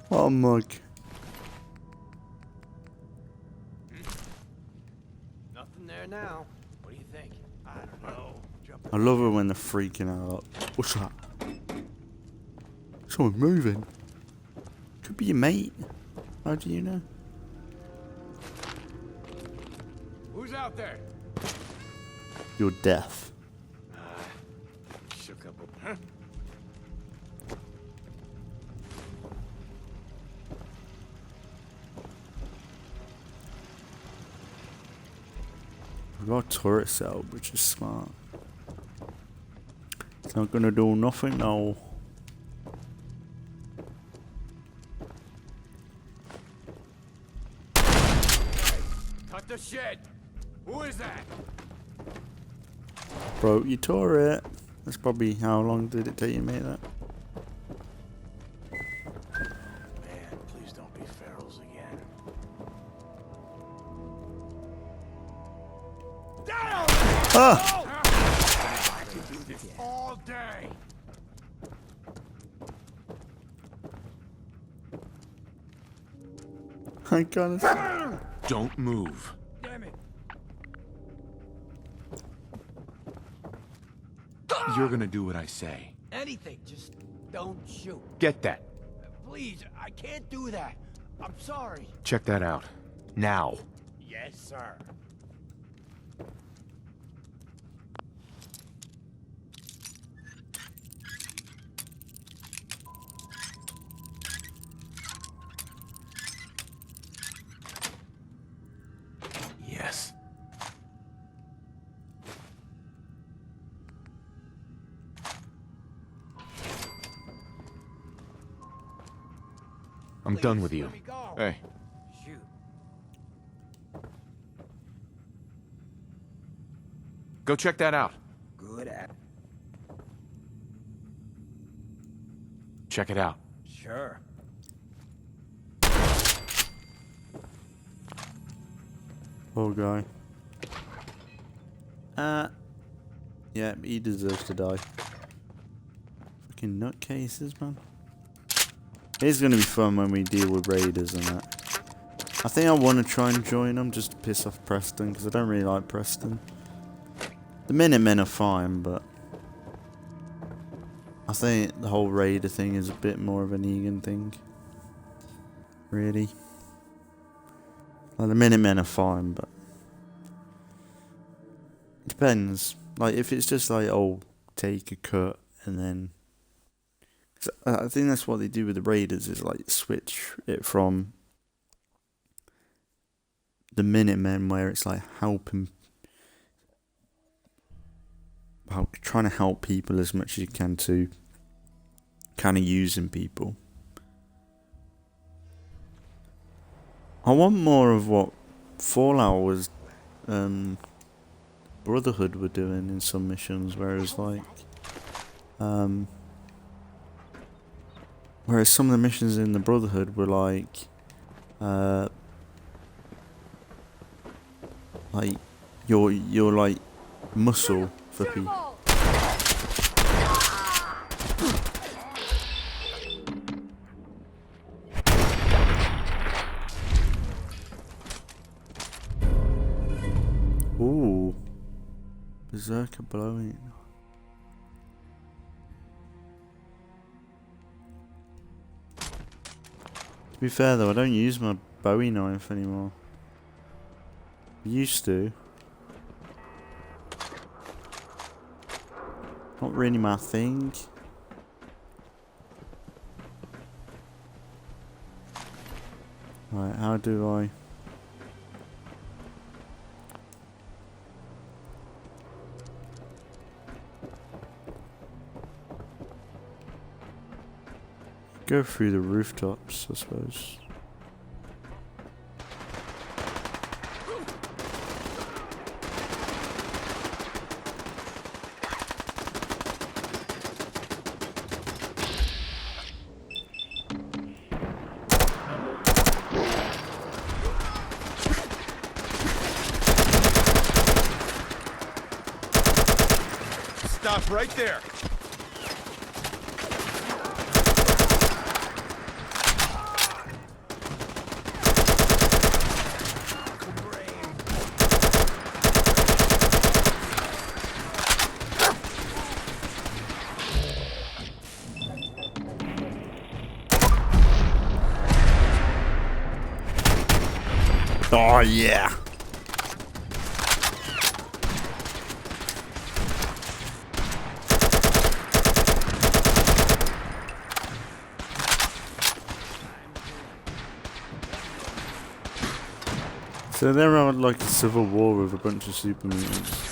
What a mug. Nothing there now. What do you think? I don't know. I love it when they're freaking out. What's that? Someone moving. Could be your mate. How do you know? Who's out there? You're deaf. Shook up. We've got a turret set up, which is smart. It's not gonna do nothing now. Cut the shit. Who is that? Broke your turret. That's probably how long did it take you to make that? Man, please don't be ferals again. Down! Ah! I can do this all day. I gotta. Don't move. Damn it. You're gonna do what I say. Anything, just don't shoot. Get that. Please, I can't do that. I'm sorry. Check that out. Now. Yes, sir. Yes. I'm done with you. Let me go. Hey, Shoot. go check that out. Good at. Check it out. Sure. Poor guy. Yeah, he deserves to die. Fucking nutcases, man. It's gonna be fun when we deal with raiders and that. I think I want to try and join them just to piss off Preston, because I don't really like Preston. The Minutemen are fine, but I think the whole raider thing is a bit more of a Negan thing. Really. Like, the Minutemen are fine, but it depends. Like, if it's just like, oh, take a cut and then, 'cause I think that's what they do with the Raiders, is like switch it from the Minutemen, where it's like helping, trying to help people as much as you can, to kind of using people. I want more of what Fallout was, Brotherhood were doing in some missions, whereas like, whereas some of the missions in the Brotherhood were like you're like muscle for people. Ooh. Berserker blowing. To be fair though, I don't use my Bowie knife anymore. Used to. Not really my thing. Right, how do I... go through the rooftops, I suppose. Stop right there. Oh yeah. So they're on like a civil war with a bunch of super mutants.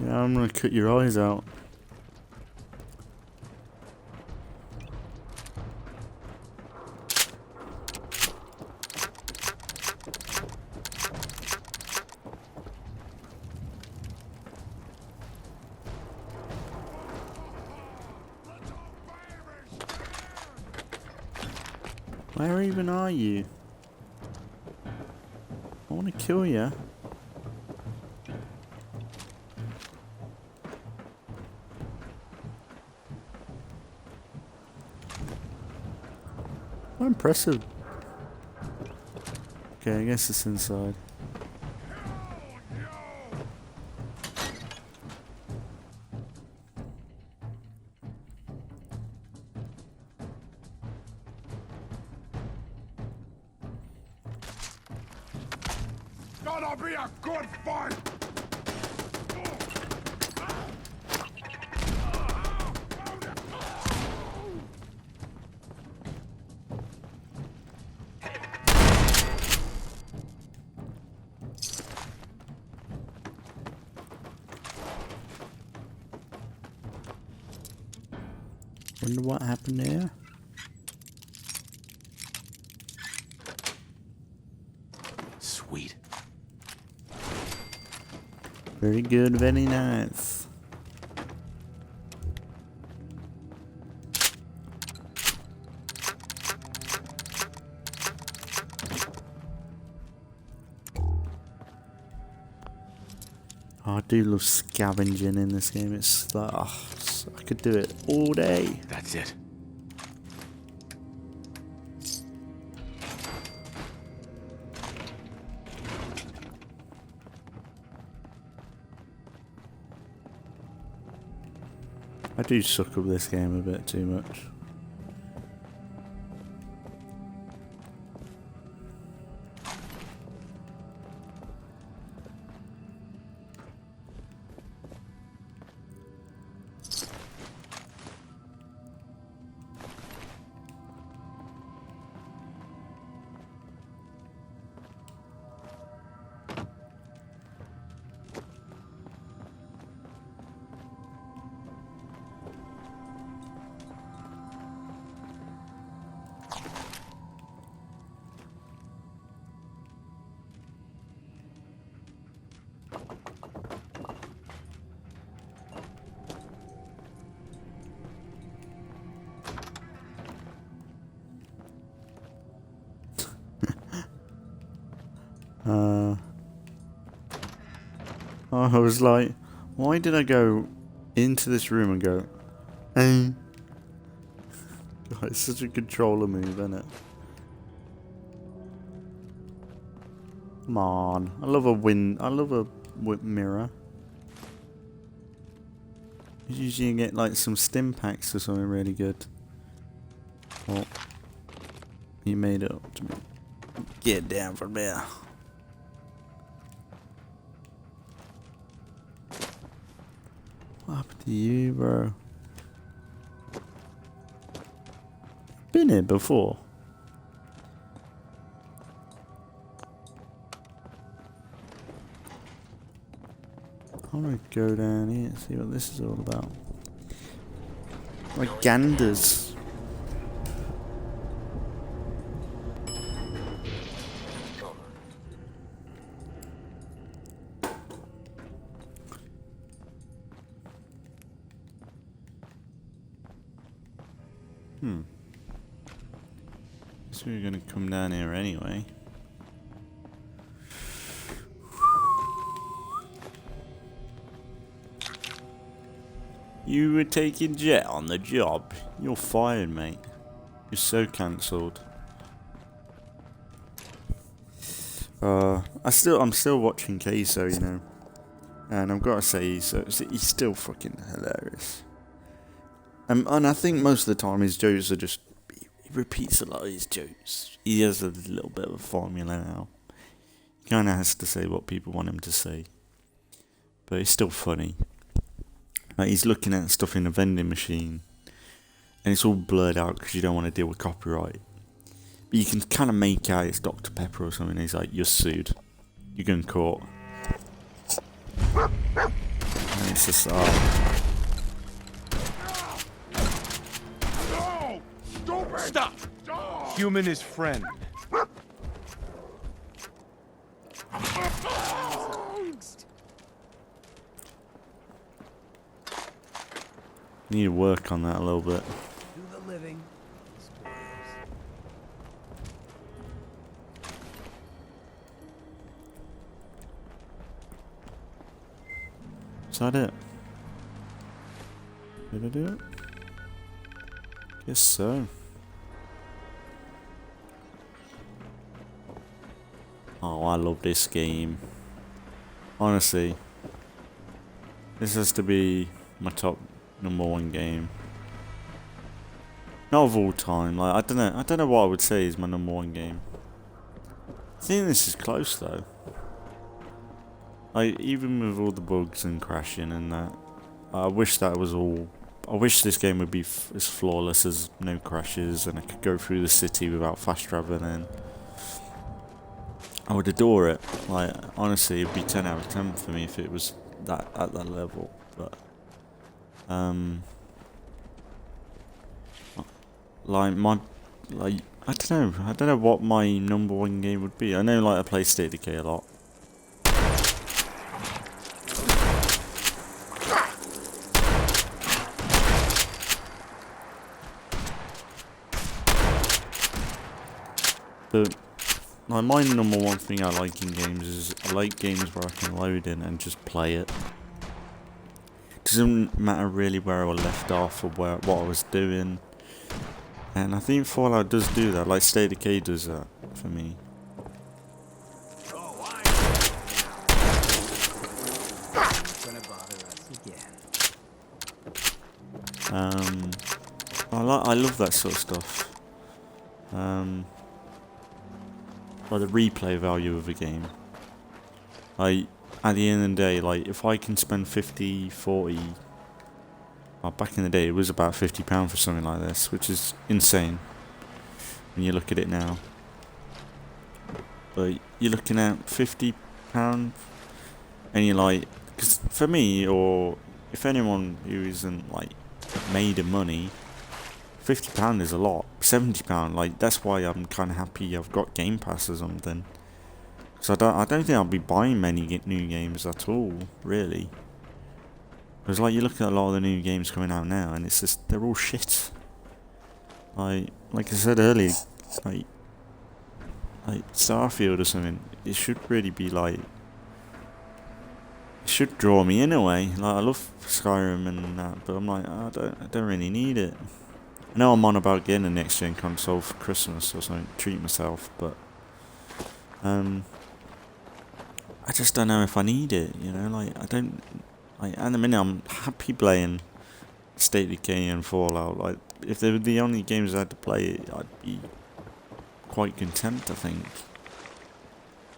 Yeah, I'm gonna cut your eyes out. Where even are you? I want to kill you. How impressive. Okay, I guess it's inside. Gonna be a good fight! Wonder what happened there. Sweet. Very good, very nice. Oh, I do love scavenging in this game. It's like, oh, I could do it all day. That's it. I do suck up this game a bit too much. I was like, why did I go into this room and go, eh? God, it's such a controller move, isn't it? Come on, I love a whip mirror. Usually you get like some stim packs or something really good. Oh, you made it up to me. Get down from there. What happened to you, bro? Been here before. I'm gonna go down here and see what this is all about. Like ganders. So we're gonna come down here anyway. You were taking Jet on the job. You're fired, mate. You're so cancelled. I'm still watching Queso, you know, and I've got to say he's still fucking hilarious. And I think most of the time his jokes are just he repeats a lot of his jokes. He has a little bit of a formula now. He kind of has to say what people want him to say, but it's still funny. Like he's looking at stuff in a vending machine, and it's all blurred out because you don't want to deal with copyright. But you can kind of make out it's Dr. Pepper or something. He's like, you're sued. You're getting caught. And it's just, Stop! Human is friend. need to work on that a little bit. Do the living. Is that it? Did I do it? Guess so. Oh, I love this game. Honestly, this has to be my top #1 game. Not of all time. Like I don't know what I would say is my #1 game. I think this is close though. Like even with all the bugs and crashing and that, I wish that was all. I wish this game would be as flawless as no crashes and I could go through the city without fast traveling in. I would adore it. Like honestly, it'd be 10 out of 10 for me if it was that at that level. But I don't know what my #1 game would be. I know like I play State of Decay a lot. But like my #1 thing I like in games is I like games where I can load in and just play it. Doesn't matter really where I left off or what I was doing. And I think Fallout does do that, like State of Decay does that for me. I love that sort of stuff. Like the replay value of a game. Like at the end of the day, like if I can spend 50, 40, well, back in the day it was about £50 for something like this, which is insane when you look at it now. But you're looking at £50 and you're like, because for me, or if anyone who isn't like made of money, £50 is a lot. £70, like that's why I'm kind of happy I've got Game Pass or something. So I don't think I'll be buying many new games at all, really. Because like you look at a lot of the new games coming out now, and it's just they're all shit. Like I said earlier, like Starfield or something. It should really be like. It should draw me in a way. Like I love Skyrim and that, but I'm like I don't really need it. I know I'm on about getting a next gen console for Christmas or something, treat myself, but I just don't know if I need it, you know, like I don't like at the minute I'm happy playing State of Decay and Fallout. Like if they were the only games I had to play, I'd be quite content, I think.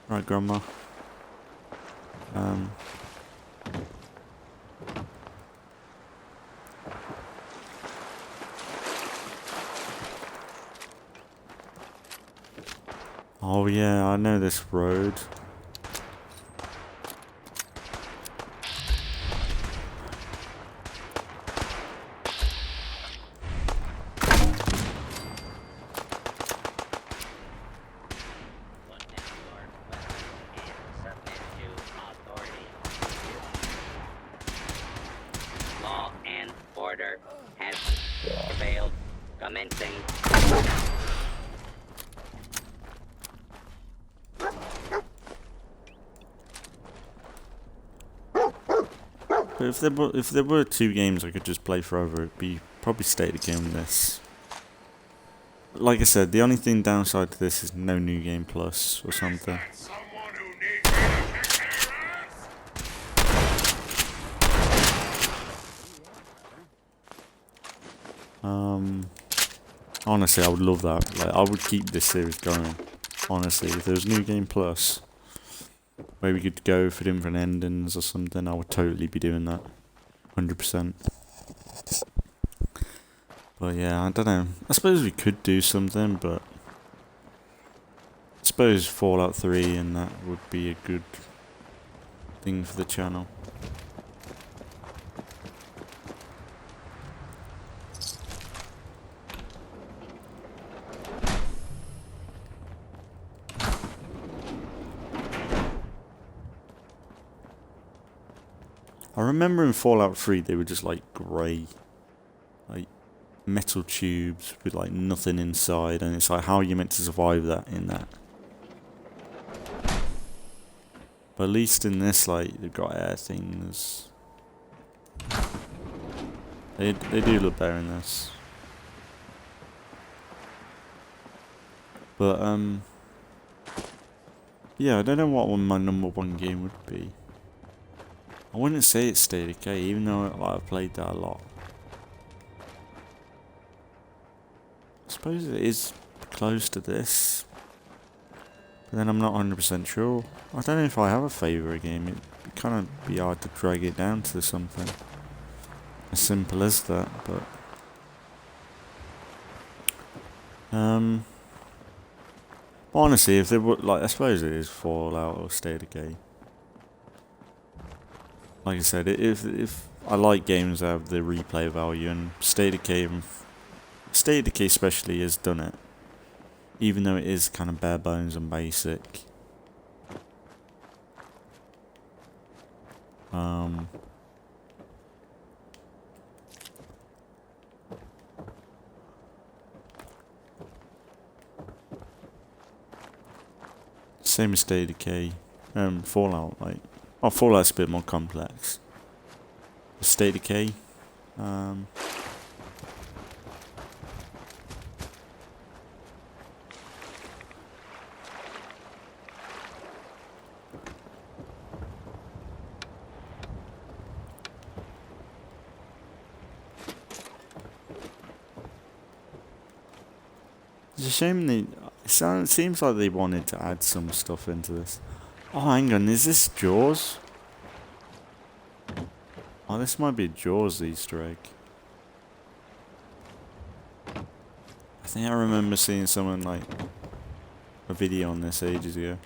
Right, Grandma. Oh yeah, I know this road. Law and order has prevailed. Come in. But if there were 2 games I could just play forever, it'd be probably State of Decay on this. Like I said, the only thing downside to this is no New Game Plus or something. Honestly, I would love that. Like, I would keep this series going. Honestly, if there was New Game Plus, where we could go for different endings or something, I would totally be doing that. 100%. But yeah, I don't know. I suppose we could do something, but I suppose Fallout 3 and that would be a good thing for the channel. I remember in Fallout 3 they were just like grey, like metal tubes with like nothing inside, and it's like, how are you meant to survive that in that? But at least in this, like, they've got air things. They do look better in this. But yeah, I don't know what my #1 game would be. I wouldn't say it's State of Decay, even though like, I've played that a lot. I suppose it is close to this, but then I'm not 100% sure. I don't know if I have a favourite game. It'd kind of be hard to drag it down to something as simple as that, but honestly, if there were, like, I suppose it is Fallout or State of Decay. Like I said, if I like games that have the replay value, and State of Decay especially has done it, even though it is kind of bare bones and basic. Same as State of Decay, Fallout, like. Oh, Fallout's a bit more complex. State of Decay. It's a shame it seems like they wanted to add some stuff into this. Oh, hang on, is this Jaws? Oh, this might be a Jaws Easter egg. I think I remember seeing someone, like, a video on this ages ago.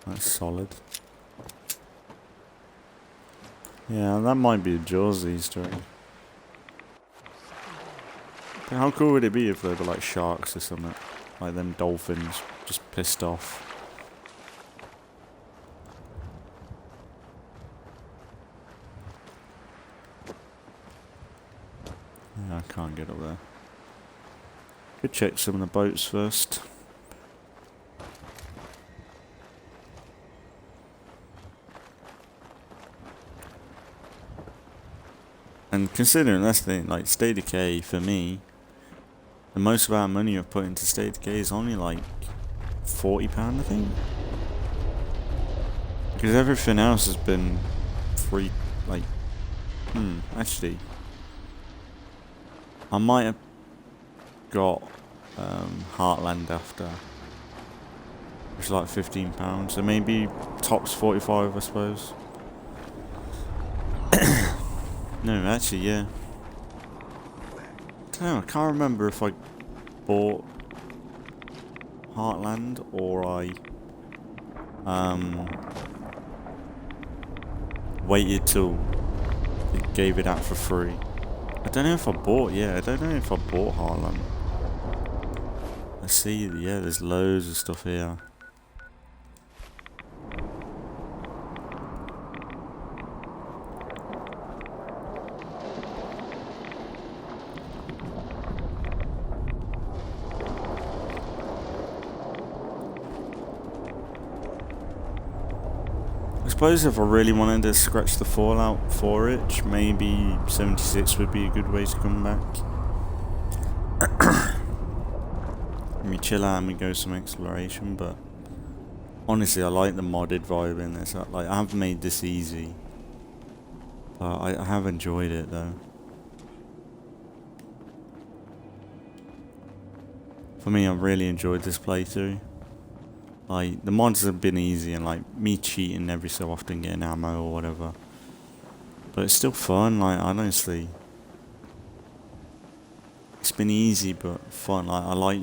That's solid. Yeah, that might be a Jaws Easter egg. How cool would it be if they were like sharks or something? Like them dolphins, just pissed off. Yeah, I can't get up there. Could check some of the boats first. And considering that's the thing, like State of Decay for me, the most amount of money I've put into State of Decay is only like £40, I think. Because everything else has been free, like, actually. I might have got Heartland after, which is like £15, so maybe tops 45, I suppose. No, actually, yeah. I don't know, I can't remember if I bought Heartland or I waited till it gave it out for free. I don't know if I bought Heartland. Let's see, yeah, there's loads of stuff here. suppose if I really wanted to scratch the Fallout 4 itch, maybe 76 would be a good way to come back. We chill out and we go some exploration, but honestly I like the modded vibe in this. Like, I have made this easy, but I have enjoyed it though. For me, I've really enjoyed this playthrough. Like, the mods have been easy, and like me cheating every so often getting ammo or whatever, but it's still fun. Like, honestly, it's been easy but fun. Like,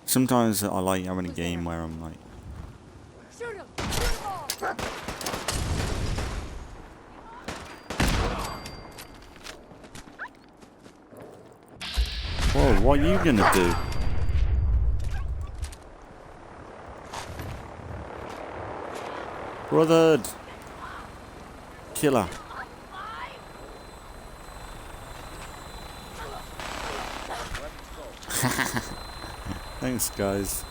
sometimes I like having a game where I'm like, Shoot him! Shoot 'em all! whoa, what are you gonna do? Brother! Killer. Thanks, guys.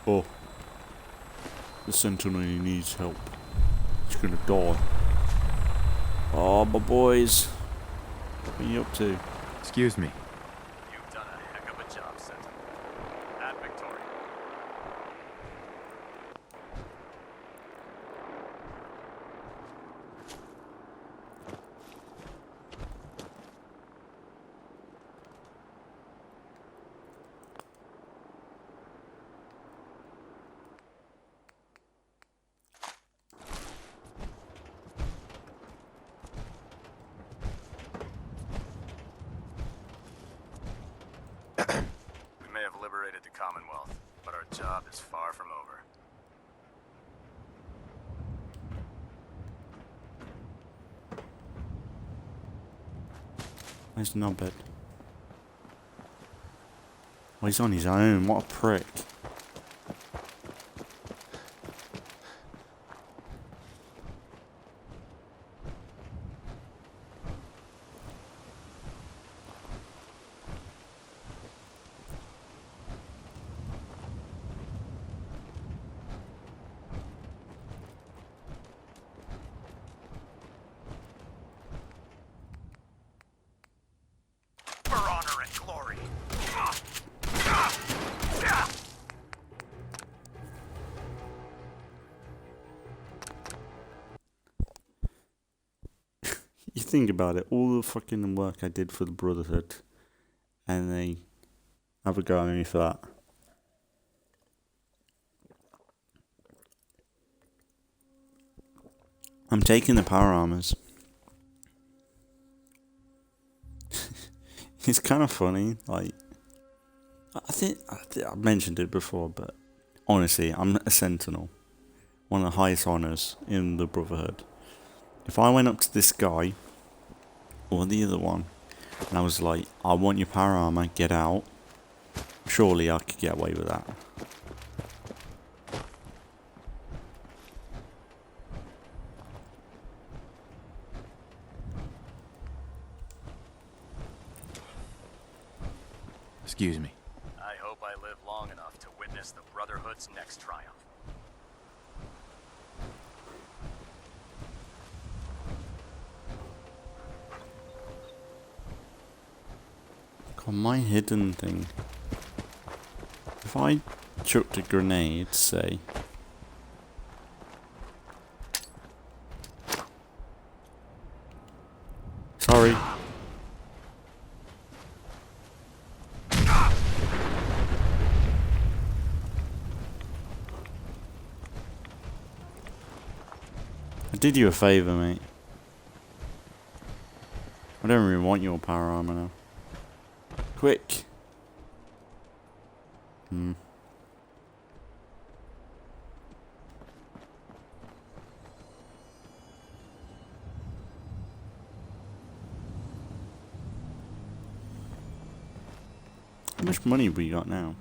Oh. The Sentinel needs help. He's gonna die. Oh, my boys. What are you up to? Excuse me. You've done a heck of a job, Sentinel. At Victoria. We may have liberated the Commonwealth, but our job is far from over. Where's Knobhead? Oh, he's on his own. What a prick. For honor and glory. You think about it, all the fucking work I did for the Brotherhood, and they have a go at me for that. I'm taking the power armors. It's kind of funny, like, I think I've mentioned it before, but honestly, I'm a Sentinel. One of the highest honors in the Brotherhood. If I went up to this guy, or the other one, and I was like, I want your power armor, get out, surely I could get away with that. Excuse me. I hope I live long enough to witness the Brotherhood's next triumph. God, my hidden thing. If I chucked a grenade, say. Sorry. I did you a favor, mate. I don't really want your power armor now. Quick. How much money have we got now?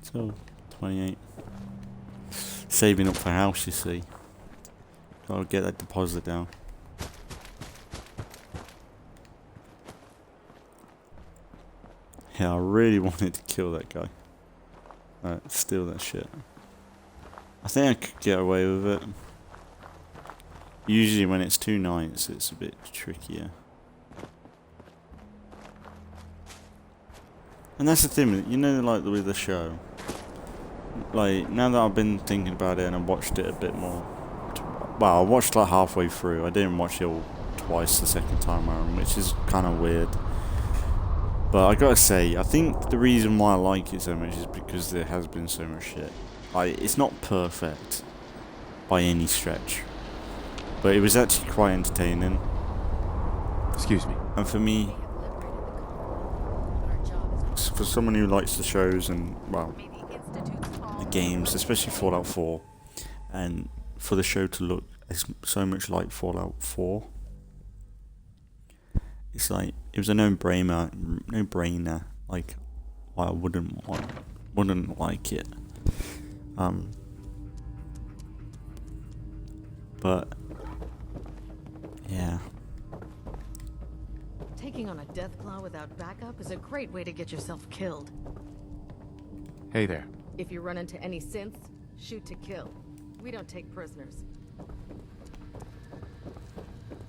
So, 28. Saving up for a house, you see. Gotta get that deposit down. Yeah, I really wanted to kill that guy. Steal that shit. I think I could get away with it. Usually when it's 2 nights, it's a bit trickier. And that's the thing, you know, like with the show. Like, now that I've been thinking about it and I've watched it a bit more. Well, I watched like halfway through. I didn't watch it all twice the second time around, which is kind of weird. But I gotta say, I think the reason why I like it so much is because there has been so much shit. Like, it's not perfect by any stretch, but it was actually quite entertaining. Excuse me. And for me, for someone who likes the shows and, well, the games, especially Fallout 4, and for the show to look so much like Fallout 4, it's like, it was a no-brainer, like, why I wouldn't like it. But yeah. Taking on a deathclaw without backup is a great way to get yourself killed. Hey there. If you run into any synths, shoot to kill. We don't take prisoners.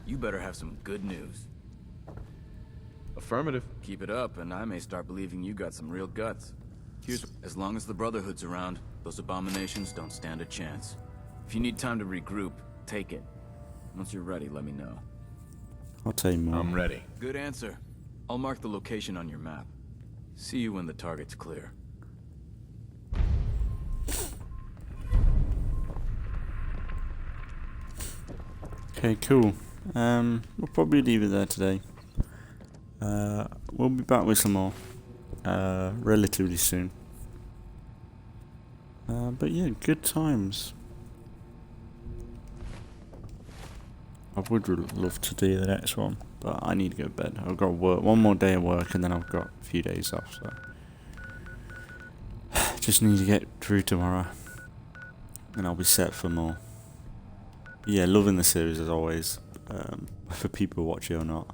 You better have some good news. Affirmative. Keep it up, and I may start believing you got some real guts. As long as the Brotherhood's around, those abominations don't stand a chance. If you need time to regroup, take it. Once you're ready, let me know. I'll tell you more. I'm ready. Good answer. I'll mark the location on your map. See you when the target's clear. Okay, cool. We'll probably leave it there today. We'll be back with some more relatively soon. But yeah, good times. I would love to do the next one, but I need to go to bed. I've got work, one more day of work, and then I've got a few days off, so just need to get through tomorrow, and I'll be set for more. Yeah, loving the series as always. For people who watch it or not,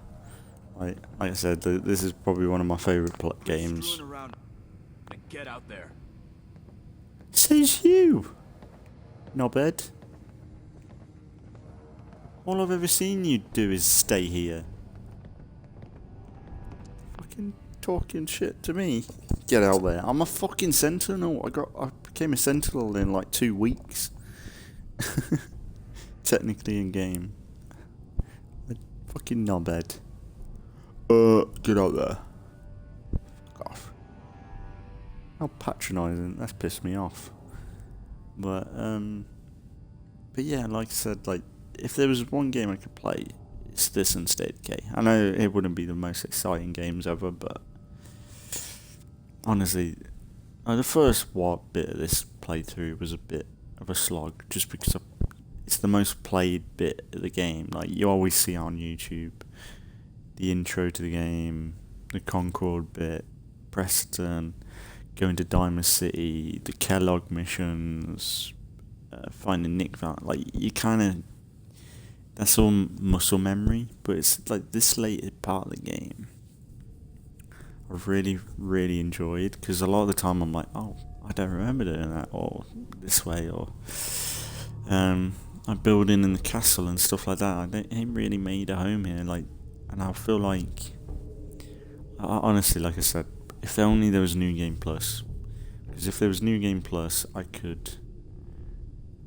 like I said, this is probably one of my favourite games. Get out there. Says you, knobhead. All I've ever seen you do is stay here. Fucking talking shit to me. Get out there. I'm a fucking sentinel. I became a sentinel in like 2 weeks. Technically in game. Fucking knobhead. Get out there. Fuck off. How patronising. That's pissed me off. But yeah, like I said, like, if there was one game I could play, it's this and State of Decay. I know it wouldn't be the most exciting games ever, but honestly, the first bit of this playthrough was a bit of a slog, just because it's the most played bit of the game. Like, you always see on YouTube, the intro to the game, the Concord bit, Preston, going to Diamond City, the Kellogg missions, finding Nick Van. Like, you kind of, that's all muscle memory, but it's like this later part of the game I've really, really enjoyed, because a lot of the time I'm like, oh, I don't remember doing that, or this way, or I'm building in the castle and stuff like that. I ain't really made a home here, like, and I feel like, honestly, like I said, if only there was New Game Plus, because if there was New Game Plus, I could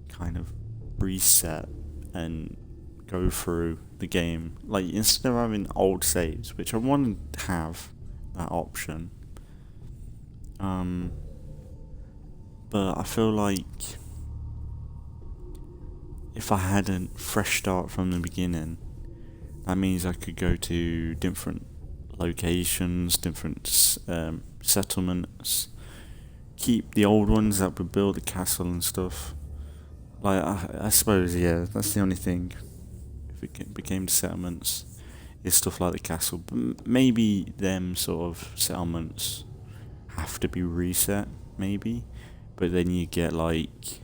kind of reset and go through the game, like, instead of having old saves, which I want to have that option, but I feel like if I had a fresh start from the beginning, that means I could go to different locations, different settlements, keep the old ones that would build a castle and stuff. Like, I suppose, yeah, that's the only thing. If it became settlements, is stuff like the castle. But maybe them sort of settlements have to be reset, maybe. But then you get, like,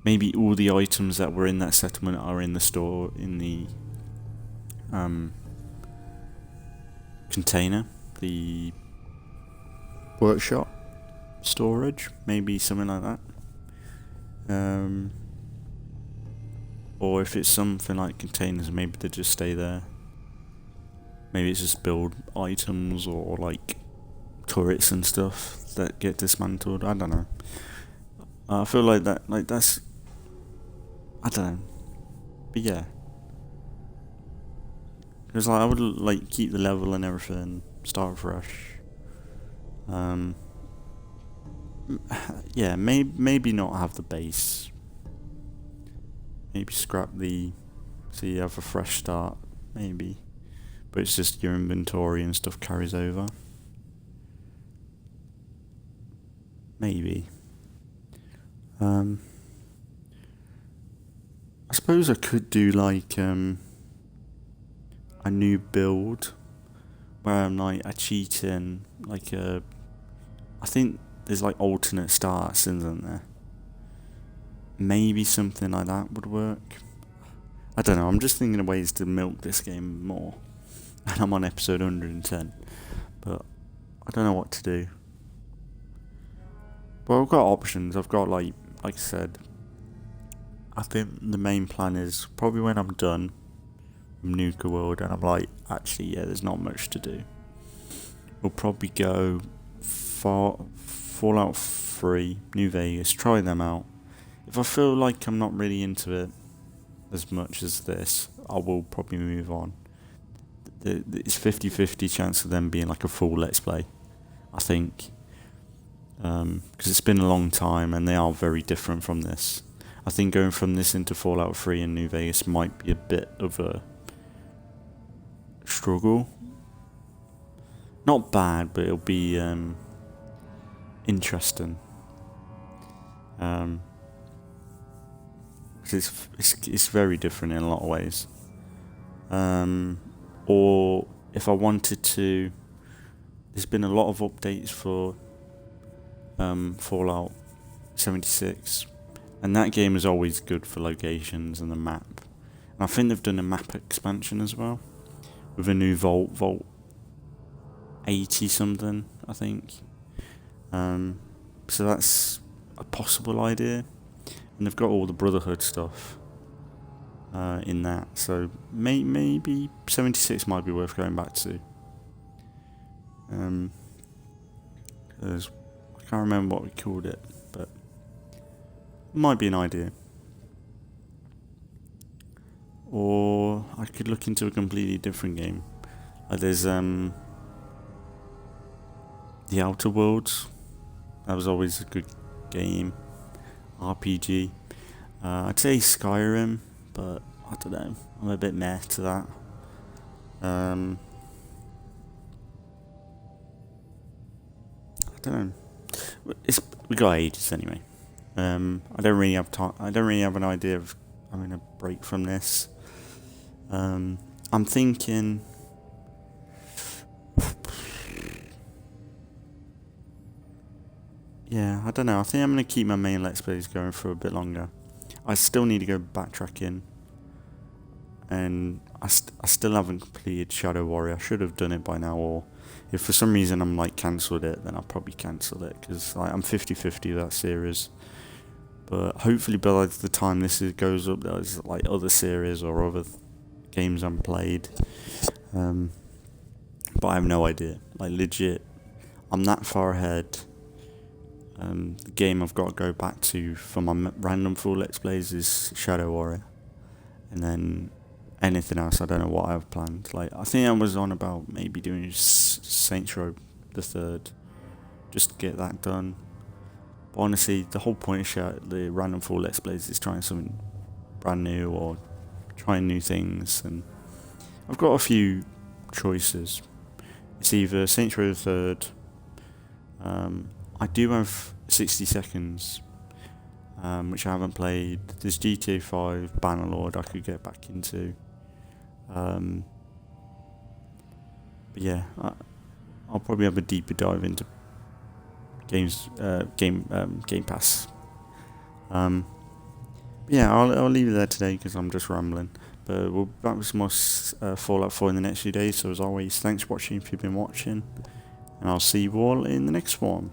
maybe all the items that were in that settlement are in the store, in the container. the workshop storage, maybe something like that. Or if it's something like containers, maybe they just stay there. Maybe it's just build items or like turrets and stuff that get dismantled. I don't know. I feel like that's, I don't know. But yeah. Because like, I would like keep the level and everything, start fresh. Yeah, maybe not have the base. Maybe scrap so you have a fresh start, maybe. But it's just your inventory and stuff carries over. Maybe. I suppose I could do like a new build where I'm like cheating, like I think there's like alternate starts, isn't there? Maybe something like that would work. I don't know, I'm just thinking of ways to milk this game more. And I'm on episode 110. But I don't know what to do. Well, I've got options. I've got like I said, I think the main plan is probably when I'm done with Nuka World and I'm like, actually, yeah, there's not much to do. We'll probably go Fallout 3, New Vegas, try them out. If I feel like I'm not really into it as much as this, I will probably move on. It's 50-50 chance of them being like a full Let's Play, I think. Because it's been a long time and they are very different from this. I think going from this into Fallout 3 and New Vegas might be a bit of a struggle. Not bad, but it'll be interesting. It's very different in a lot of ways. Or if I wanted to, there's been a lot of updates for Fallout 76, and that game is always good for locations and the map. And I think they've done a map expansion as well, with a new Vault 80 something, I think. So that's a possible idea. And they've got all the Brotherhood stuff in that, so maybe 76 might be worth going back to. Because I can't remember what we called it, but it might be an idea. Or I could look into a completely different game. There's The Outer Worlds. That was always a good game. RPG. I'd say Skyrim, but I don't know. I'm a bit meh to that. I don't know. We got ages anyway. I don't really have time. I don't really have an idea of having a break from this. I'm thinking. Yeah, I don't know. I think I'm going to keep my main Let's Plays going for a bit longer. I still need to go backtracking. And I still haven't completed Shadow Warrior. I should have done it by now. Or if for some reason I'm like cancelled it, then I'll probably cancel it. Because like, I'm 50-50 that series. But hopefully by the time this goes up, there's like other series or other games I'm played. But I have no idea. Like legit, I'm that far ahead. The game I've got to go back to for my random full Let's Plays is Shadow Warrior. And then anything else, I don't know what I've planned. Like, I think I was on about maybe doing Saints Row the 3rd. Just to get that done. But honestly, the whole point of the random full Let's Plays is trying something brand new or trying new things. And I've got a few choices. It's either Saints Row the 3rd. I do have 60 Seconds, which I haven't played. There's GTA 5, Bannerlord I could get back into. But yeah, I'll probably have a deeper dive into Game Pass. Yeah, I'll leave it there today because I'm just rambling. But we'll be back with some more Fallout 4 in the next few days. So as always, thanks for watching if you've been watching. And I'll see you all in the next one.